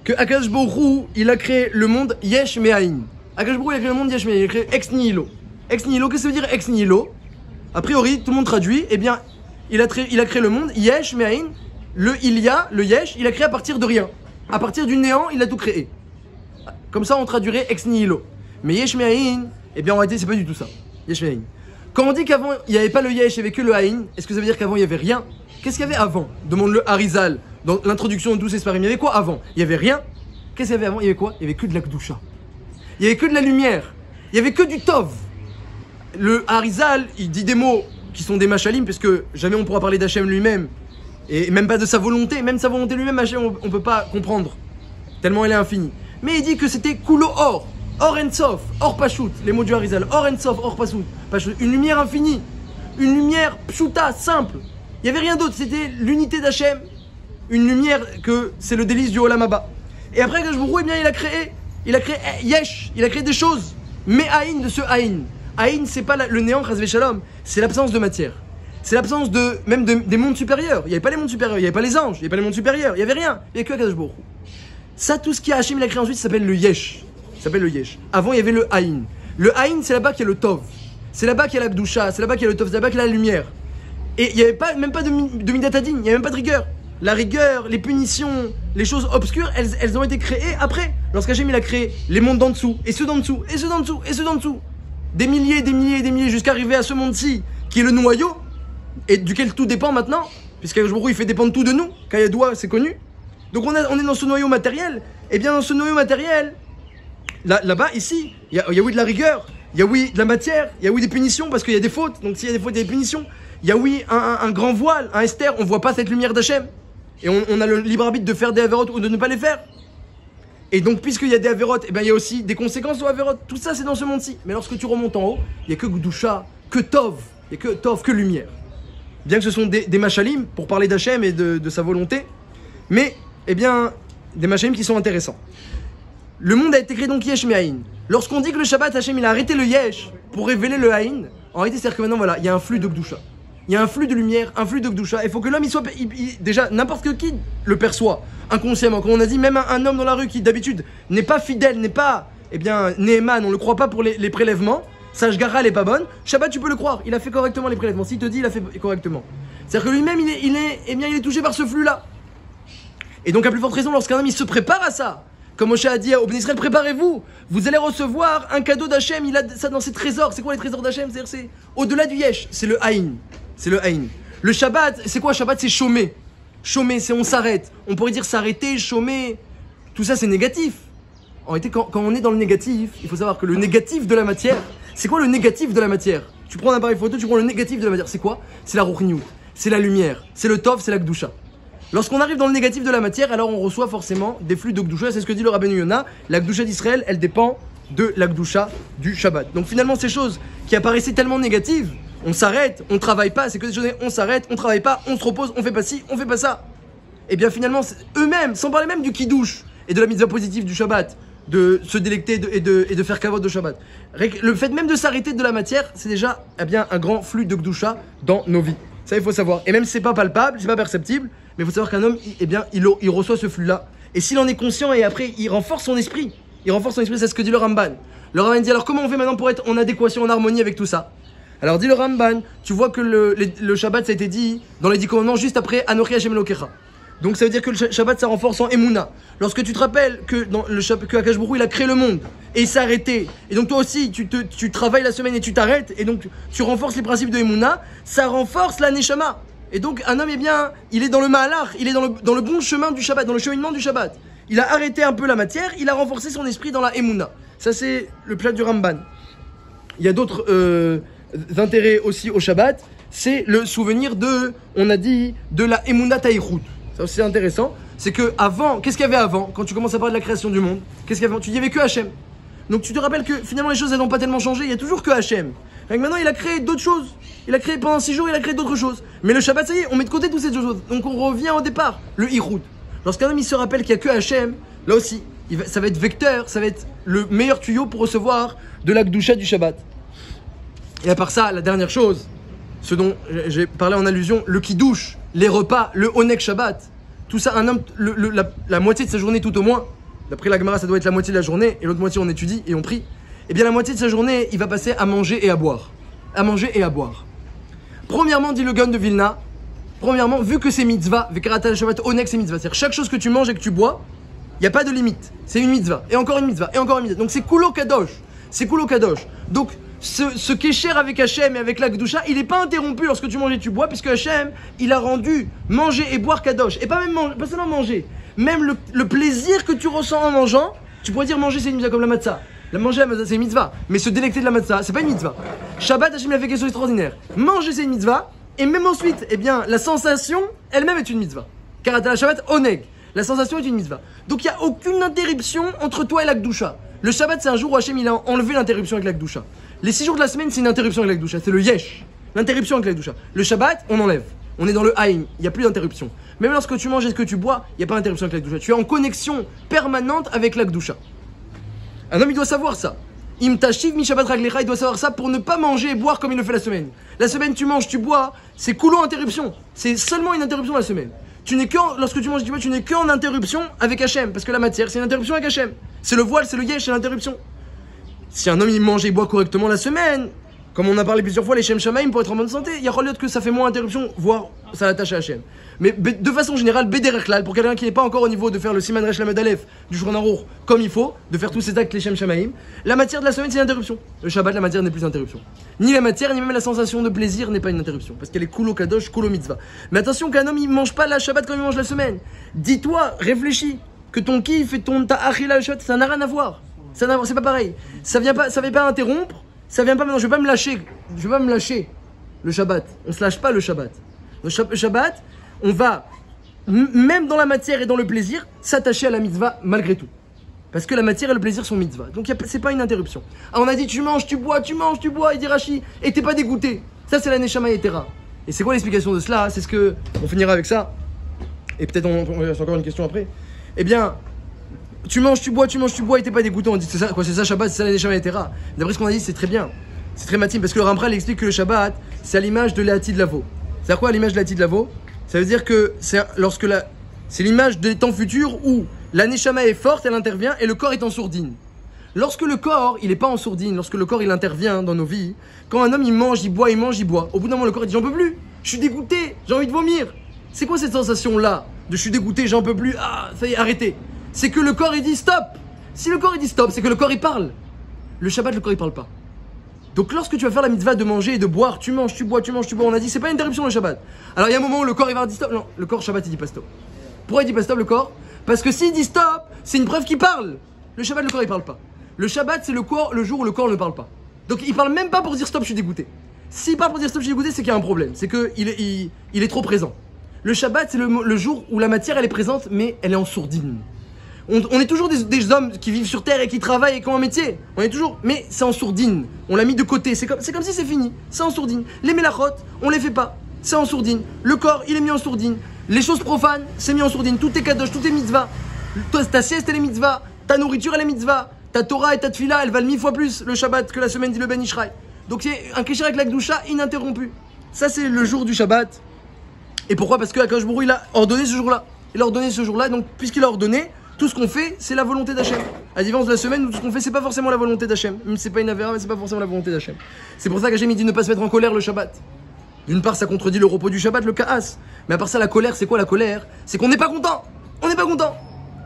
Que Akash Borou, il a créé le monde Yesh Me'ain. Akash Borou, il a créé le monde Yesh Me'ain, il a créé ex nihilo. Ex nihilo, qu'est-ce que ça veut dire ex nihilo? A priori, tout le monde traduit, eh bien, il a créé le monde Yesh Me'ain. Le il y a, le Yesh, il a créé à partir de rien. À partir du néant, il a tout créé. Comme ça, on traduirait ex nihilo. Mais Yesh Me'ain, eh bien, en réalité, c'est pas du tout ça. Yesh Me'ain. Quand on dit qu'avant, il n'y avait pas le Yesh, il n'y avait que le Haïn, est-ce que ça veut dire qu'avant, il n'y avait rien? Qu'est-ce qu'il y avait avant? Demande le Harizal. Dans l'introduction de tous ces sparim, il y avait quoi avant? Il n'y avait rien. Qu'est-ce qu'il y avait avant? Il y avait quoi? Il n'y avait que de la Gdusha. Il n'y avait que de la lumière. Il n'y avait que du Tov. Le Harizal, il dit des mots qui sont des machalim, parce que jamais on pourra parler d'Hachem lui-même, et même pas de sa volonté. Même sa volonté lui-même, Hachem, on ne peut pas comprendre, tellement elle est infinie. Mais il dit que c'était Kulo Or, Or en Sof, Or Pashut, les mots du Harizal, Or en Sof, Or Pashut, une lumière infinie, une lumière pshuta, simple. Il n'y avait rien d'autre, c'était l'unité d'Hachem, une lumière que c'est le délice du Olam Haba. Et après, Akash Borou, eh bien, il a créé Yesh, il a créé des choses, mais Haïn de ce Haïn. Haïn, c'est pas le néant, Chas Veshalom, c'est l'absence de matière. C'est l'absence des mondes supérieurs. Il n'y avait pas les mondes supérieurs, il n'y avait pas les anges, il n'y avait pas les mondes supérieurs, il n'y avait rien. Il n'y avait que Akash Borou. Ça, tout ce qui a Hachem, il a créé ensuite, ça s'appelle le Yesh. Avant, il y avait le Haïn. Le Haïn, c'est là-bas qu'il y a le Tov. C'est là-bas qu'il y a la Gdusha, c'est là-bas qu'il y a le Tov, c'est là-bas qu'il y a la lumière. Et il n'y avait même pas de Midatadin, il n'y avait même pas de rigueur. La rigueur, les punitions, les choses obscures, elles ont été créées après. Lorsqu'Hachem il a créé les mondes d'en dessous, et ceux d'en dessous, et ceux d'en dessous, et ceux d'en dessous. Des milliers, jusqu'à arriver à ce monde-ci, qui est le noyau, et duquel tout dépend maintenant, puisqu'Akash Borou il fait dépendre tout de nous, Kayadoua c'est connu. Donc on est dans ce noyau matériel, et bien dans ce noyau matériel, là-bas, ici, il y a oui de la rigueur, il y a oui de la matière, il y a oui des punitions, parce qu'il y a des fautes, donc s'il y a des fautes, il y a des punitions. Il y a oui un grand voile, un Esther, on ne voit pas cette lumière d'Hachem. Et on a le libre arbitre de faire des avérotes ou de ne pas les faire. Et donc, puisqu'il y a des avérotes, eh bien, il y a aussi des conséquences aux avérotes. Tout ça, c'est dans ce monde-ci. Mais lorsque tu remontes en haut, il n'y a que Gdusha, que Tov, il n'y a que Tov, que lumière. Bien que ce sont des machalim pour parler d'Hachem et de sa volonté, mais, eh bien, des machalim qui sont intéressants. Le monde a été créé donc Yesh Me'ain. Lorsqu'on dit que le Shabbat, Hachem, il a arrêté le Yesh pour révéler le Haïn, en réalité, c'est-à-dire que maintenant, voilà, il y a un flux de Gdusha. Il y a un flux de lumière, un flux de Gdusha. Il faut que l'homme, déjà, n'importe qui le perçoit inconsciemment. Comme on a dit, même un homme dans la rue qui, d'habitude, n'est pas fidèle, n'est pas, eh bien, Néhéman, on ne le croit pas pour les prélèvements. Sa Shgara, elle n'est pas bonne. Shabbat, tu peux le croire. Il a fait correctement les prélèvements. S'il te dit, il a fait correctement. C'est-à-dire que lui-même, il est touché par ce flux-là. Et donc, à plus forte raison, lorsqu'un homme, il se prépare à ça. Comme Moshe a dit au Bnei Israël, préparez-vous, vous allez recevoir un cadeau d'Hachem, il a ça dans ses trésors. C'est quoi les trésors d'Hachem? C'est au-delà du Yesh, c'est le Haïn. C'est le Haïn. Le Shabbat, c'est quoi Shabbat? C'est chômer. Chômer, c'est on s'arrête. On pourrait dire s'arrêter, chômer. Tout ça, c'est négatif. En réalité, quand on est dans le négatif, il faut savoir que le négatif de la matière, c'est quoi le négatif de la matière? Tu prends un appareil photo, tu prends le négatif de la matière. C'est quoi? C'est la Ruch News. c'est la lumière, c'est le tov, c'est la Gdusha. Lorsqu'on arrive dans le négatif de la matière, alors on reçoit forcément des flux de Gdusha. C'est ce que dit le Rabbeinu Yonah. La Gdusha d'Israël, elle dépend de la Gdusha du Shabbat. Donc finalement, ces choses qui apparaissaient tellement négatives, on s'arrête, on travaille pas, c'est que des choses, on s'arrête, on travaille pas, on se repose, on fait pas ci, on fait pas ça. Et bien finalement, eux-mêmes, sans parler même du Kiddush et de la mitzvah positive du Shabbat, de se délecter et de faire kavod de Shabbat. Le fait même de s'arrêter de la matière, c'est déjà un grand flux de Gdusha dans nos vies. Ça, il faut savoir. Et même si c'est pas palpable, c'est pas perceptible, mais il faut savoir qu'un homme, il reçoit ce flux-là. Et s'il en est conscient et après, il renforce son esprit. C'est ce que dit le Ramban. Le Ramban dit, alors comment on fait maintenant pour être en adéquation, en harmonie avec tout ça? Alors dit le Ramban, tu vois que le Shabbat, ça a été dit dans les 10 commandements juste après Anochi Hashem Elokecha. Donc ça veut dire que le Shabbat, ça renforce en Emouna. Lorsque tu te rappelles que Akash Baruch Hu, il a créé le monde et il s'est arrêté, et donc toi aussi tu travailles la semaine et tu t'arrêtes, et donc tu renforces les principes de Emouna, ça renforce la Neshama. Et donc un homme, il est dans le Mahalach, il est dans le bon chemin du Shabbat, dans le cheminement du Shabbat. Il a arrêté un peu la matière, il a renforcé son esprit dans la Emouna. Ça c'est le plat du Ramban. Il y a d'autres intérêts aussi au Shabbat, c'est le souvenir on a dit, de la Emouna Taïchout. Ça aussi c'est intéressant, c'est que avant, qu'est-ce qu'il y avait avant, quand tu commences à parler de la création du monde? Qu'est-ce qu'il y avait avant? Tu n'y avais que Hachem. Donc tu te rappelles que finalement les choses elles n'ont pas tellement changé, il y a toujours que Hachem. Donc maintenant il a créé d'autres choses. Il a créé pendant 6 jours, il a créé d'autres choses. Mais le Shabbat, ça y est, on met de côté toutes ces choses. Donc on revient au départ, le Hiroud. Lorsqu'un homme il se rappelle qu'il n'y a que Hachem, là aussi, ça va être vecteur, ça va être le meilleur tuyau pour recevoir de la Gdusha du Shabbat. Et à part ça, la dernière chose, ce dont j'ai parlé en allusion, le Kiddush, les repas, le Onek Shabbat, tout ça, un homme, la moitié de sa journée tout au moins, d'après la Gemara, ça doit être la moitié de la journée, et l'autre moitié on étudie et on prie, et bien la moitié de sa journée, il va passer à manger et à boire. À manger et à boire. Premièrement, dit le Gaon de Vilna, premièrement, vu que c'est mitzvah, Vekarata Shabbat, Onek c'est mitzvah, c'est-à-dire chaque chose que tu manges et que tu bois, il n'y a pas de limite, c'est une mitzvah, et encore une mitzvah, et encore une mitzvah, donc c'est Kulo Kadosh, donc ce kécher avec Hachem et avec la Gdusha, il n'est pas interrompu lorsque tu manges et tu bois, puisque Hachem, il a rendu manger et boire Kadosh. Et pas seulement manger, même le plaisir que tu ressens en mangeant, tu pourrais dire manger c'est une mitzvah comme la matzah. Manger la matzah c'est une mitzvah, mais se délecter de la matzah, c'est pas une mitzvah. Shabbat, Hachem il a fait quelque chose d'extraordinaire. Manger c'est une mitzvah, et même ensuite, la sensation elle-même est une mitzvah. Karata Shabbat, oneg. La sensation est une mitzvah. Donc il n'y a aucune interruption entre toi et la Gdusha. Le Shabbat, c'est un jour où Hachem il a enlevé l'interruption avec la Gdusha. Les 6 jours de la semaine, c'est une interruption avec la Gdusha. C'est le yesh, l'interruption avec la Gdusha. Le Shabbat, on enlève. On est dans le haïm, il n'y a plus d'interruption. Même lorsque tu manges et que tu bois, il n'y a pas d'interruption avec la Gdusha. Tu es en connexion permanente avec la Gdusha. Un homme, il doit savoir ça. Im tashiv mi Shabbat raglecha, il doit savoir ça pour ne pas manger et boire comme il le fait la semaine. La semaine, tu manges, tu bois, c'est coulo interruption. C'est seulement une interruption la semaine. Lorsque tu manges et tu bois, tu n'es qu'en interruption avec Hachem. Parce que la matière, c'est une interruption avec Hachem. C'est le voile, c'est le yesh, c'est l'interruption. Si un homme il mange et boit correctement la semaine, comme on a parlé plusieurs fois, les Shem Shamaim pour être en bonne santé, il y a relieu que ça fait moins interruption, voire ça l'attache à Hachem. Mais de façon générale, Bederechlal, pour quelqu'un qui n'est pas encore au niveau de faire le Siman Resh Lamed Aleph du Shulchan Aruch comme il faut, de faire tous ces actes les Shem Shamaim, la matière de la semaine c'est une interruption. Le Shabbat, la matière n'est plus interruption. Ni la matière, ni même la sensation de plaisir n'est pas une interruption, parce qu'elle est Kulo Kadosh, Kulo Mitzvah. Mais attention qu'un homme il mange pas la Shabbat comme il mange la semaine. Dis-toi, réfléchis, que ton kiff et ton ta'achila le Shabbat, ça n'a rien à voir. C'est pas pareil. Ça vient pas interrompre. Ça vient pas maintenant. Je vais pas me lâcher. Le Shabbat. On se lâche pas le Shabbat. Le Shabbat, on va même dans la matière et dans le plaisir s'attacher à la mitzvah malgré tout. Parce que la matière et le plaisir sont mitzvah. Donc c'est pas une interruption. Ah, on a dit tu manges, tu bois. Il dit Rashi et t'es pas dégoûté. Ça c'est la neshama yetera. Et c'est quoi l'explication de cela? C'est ce que on finira avec ça. Et peut-être on a encore une question après. Eh bien. Tu manges, tu bois et t'es pas dégoûtant. On dit c'est ça, quoi, c'est ça Shabbat, c'est ça la neshama yetera. D'après ce qu'on a dit, c'est très bien. C'est très matime parce que le Rambral explique que le Shabbat, c'est à l'image de l'Ati de Lavo. C'est-à-dire quoi l'image de l'Ati de Lavo? Ça veut dire que c'est l'image des temps futurs où la neshama est forte, elle intervient et le corps est en sourdine. Lorsque le corps, il est pas en sourdine, lorsque le corps il intervient dans nos vies, quand un homme il mange, il boit, au bout d'un moment le corps il dit j'en peux plus, je suis dégoûté, j'ai envie de vomir. C'est quoi cette sensation-là de je suis dégoûté, j'en peux plus, ah ça y est, arrêtez. C'est que le corps il dit stop. Si le corps il dit stop, c'est que le corps il parle. Le Shabbat, le corps il parle pas. Donc lorsque tu vas faire la mitzvah de manger et de boire, tu manges, tu bois, on a dit c'est pas une interruption le Shabbat. Alors il y a un moment où le corps il va dire stop. Non, le corps Shabbat il dit pas stop. Pourquoi il dit pas stop le corps? Parce que s'il dit stop, c'est une preuve qu'il parle. Le Shabbat, le corps il parle pas. Le Shabbat c'est le jour où le corps ne parle pas. Donc il parle même pas pour dire stop, je suis dégoûté. S'il parle pour dire stop chez Yehudé, c'est qu'il y a un problème. C'est qu'il est trop présent. Le Shabbat, c'est le jour où la matière, elle est présente, mais elle est en sourdine. On est toujours des hommes qui vivent sur terre et qui travaillent et qui ont un métier. On est toujours, mais c'est en sourdine. On l'a mis de côté. C'est comme si c'est fini. C'est en sourdine. Les mélachot, on les fait pas. C'est en sourdine. Le corps, il est mis en sourdine. Les choses profanes, c'est mis en sourdine. Tout est kadosh, tout est mitzvah. Ta sieste, elle est mitzvah. Ta nourriture, elle est mitzvah. Ta Torah et ta tfila, elles valent 1000 fois plus le Shabbat que la semaine dit le Ben Ishraï. Donc c'est un kécher avec la Gdusha ininterrompu. Ça, c'est le jour du Shabbat. Et pourquoi? Parce que Akadosh Baruch Hu, il a ordonné ce jour-là. Il a ordonné ce jour-là. Donc, puisqu'il a ordonné, tout ce qu'on fait, c'est la volonté d'Hachem. À la différence de la semaine où tout ce qu'on fait, c'est pas forcément la volonté d'Hachem. Même si c'est pas une avéra, mais c'est pas forcément la volonté d'Hachem. C'est pour ça qu'Hachem, il dit ne pas se mettre en colère le Shabbat. D'une part, ça contredit le repos du Shabbat, le Kaas. Mais à part ça, la colère, c'est quoi la colère? C'est qu'on n'est pas content. On n'est pas content.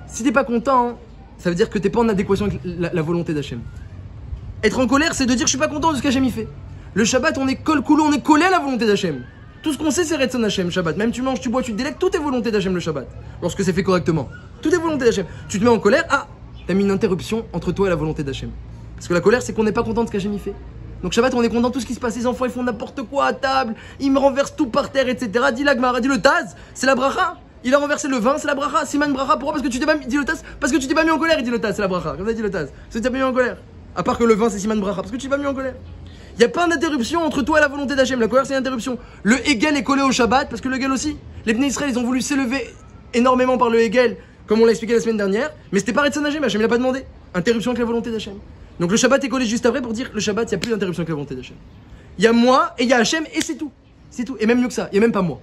Si t'es pas content, ça veut dire que t'es pas en adéquation avec la volonté d'Hachem. Être en colère, c'est de dire je suis pas content de ce qu'Hachem y fait. Le Shabbat, on est kol koulou, on est collé à la volonté d'Hachem. Tout ce qu'on sait, c'est Retzon Hachem, Shabbat. Même tu manges, tu bois, tu te délectes, tout est volonté d'Hachem le Shabbat. Lorsque c'est fait correctement. Tout est volonté d'Hachem. Tu te mets en colère, t'as mis une interruption entre toi et la volonté d'Hachem. Parce que la colère, c'est qu'on n'est pas content de ce qu'Hachem y fait. Donc Shabbat, on est content de tout ce qui se passe. Les enfants, ils font n'importe quoi à table, ils me renversent tout par terre, etc. Dit la Gemara, dit le Taz, c'est la bracha. Il a renversé le vin, c'est la bracha. Siman bracha, pourquoi? Parce que tu t'es pas mis, dit le Taz, parce que tu t'es pas mis en colère, il dit le Taz, c'est la bracha. Comme ça dit le Taz. Parce que tu t'es pas mis en colère. À part que le vin, c'est Siman bracha, parce que tu t'es pas mis en colère. Il n'y a pas d'interruption entre toi et la volonté d'Hachem. La colère, c'est une interruption. Le Hegel est collé au Shabbat, parce que le Hegel aussi. Les Bnei Israël, ils ont voulu s'élever énormément par le Hegel, comme on l'a expliqué la semaine dernière. Mais c'était pas Retzon Hachem, Hachem il a pas demandé. Interruption avec la volonté d'Hachem. Donc le Shabbat est collé juste après pour dire le Shabbat, il n'y a plus d'interruption avec la volonté d'Hachem. Il y a moi et il y a Hachem et c'est tout. C'est tout. Et même mieux que ça, il n'y a même pas moi.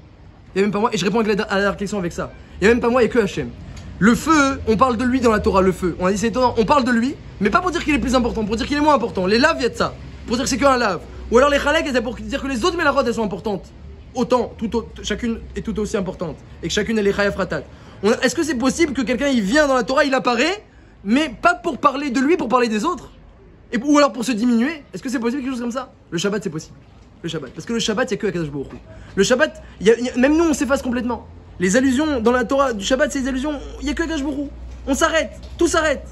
Il n'y a même pas moi. Et je réponds à la question avec ça. Il n'y a même pas moi et que Hachem. Le feu, on parle de lui dans la Torah, le feu. On a dit c'est étonnant, on parle de lui, mais pas pour dire qu'il est plus important, pour dire qu'il est moins important. Les laves, il y a de ça. Pour dire que c'est qu'un lave. Ou alors les chalek, c'est pour dire que les autres mélachot, elles sont importantes. Autant, chacune est tout aussi importante. Et que chacune, elle est chayaf ratat. Est-ce que c'est possible que quelqu'un, il vient dans la Torah, il apparaît, mais pas pour parler de lui, pour parler des autres? Ou alors pour se diminuer? Est-ce que c'est possible quelque chose comme ça? Le Shabbat, c'est possible. Le Shabbat. Parce que le Shabbat, il n'y a que Akadosh Baruch Hu. Le Shabbat, même nous, on s'efface complètement. Les allusions dans la Torah du Shabbat, c'est des allusions, il n'y a que Akadosh Baruch Hu. On s'arrête, tout s'arrête.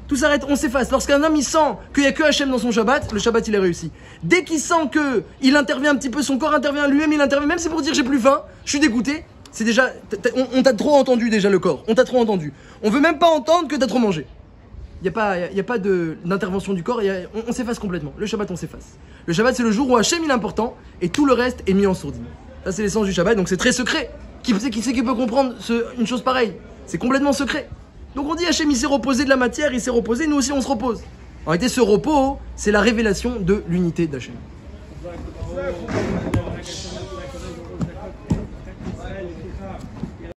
Tout s'arrête, on s'efface. Lorsqu'un homme il sent qu'il n'y a que Hachem dans son Shabbat, le Shabbat il est réussi. Dès qu'il sent qu'il intervient un petit peu, son corps intervient, lui-même il intervient, même c'est pour dire j'ai plus faim, je suis dégoûté, c'est déjà, on t'a trop entendu déjà le corps, on t'a trop entendu. On veut même pas entendre que t'as trop mangé. Il n'y a pas d'intervention du corps, on s'efface complètement. Le Shabbat on s'efface. Le Shabbat c'est le jour où Hachem il est important et tout le reste est mis en sourdine. Ça c'est l'essence du Shabbat, donc c'est très secret. Qui sait qui peut comprendre une chose pareille? C'est complètement secret. Donc on dit Hachem il s'est reposé de la matière, il s'est reposé, nous aussi on se repose. En réalité ce repos, c'est la révélation de l'unité d'Hachem.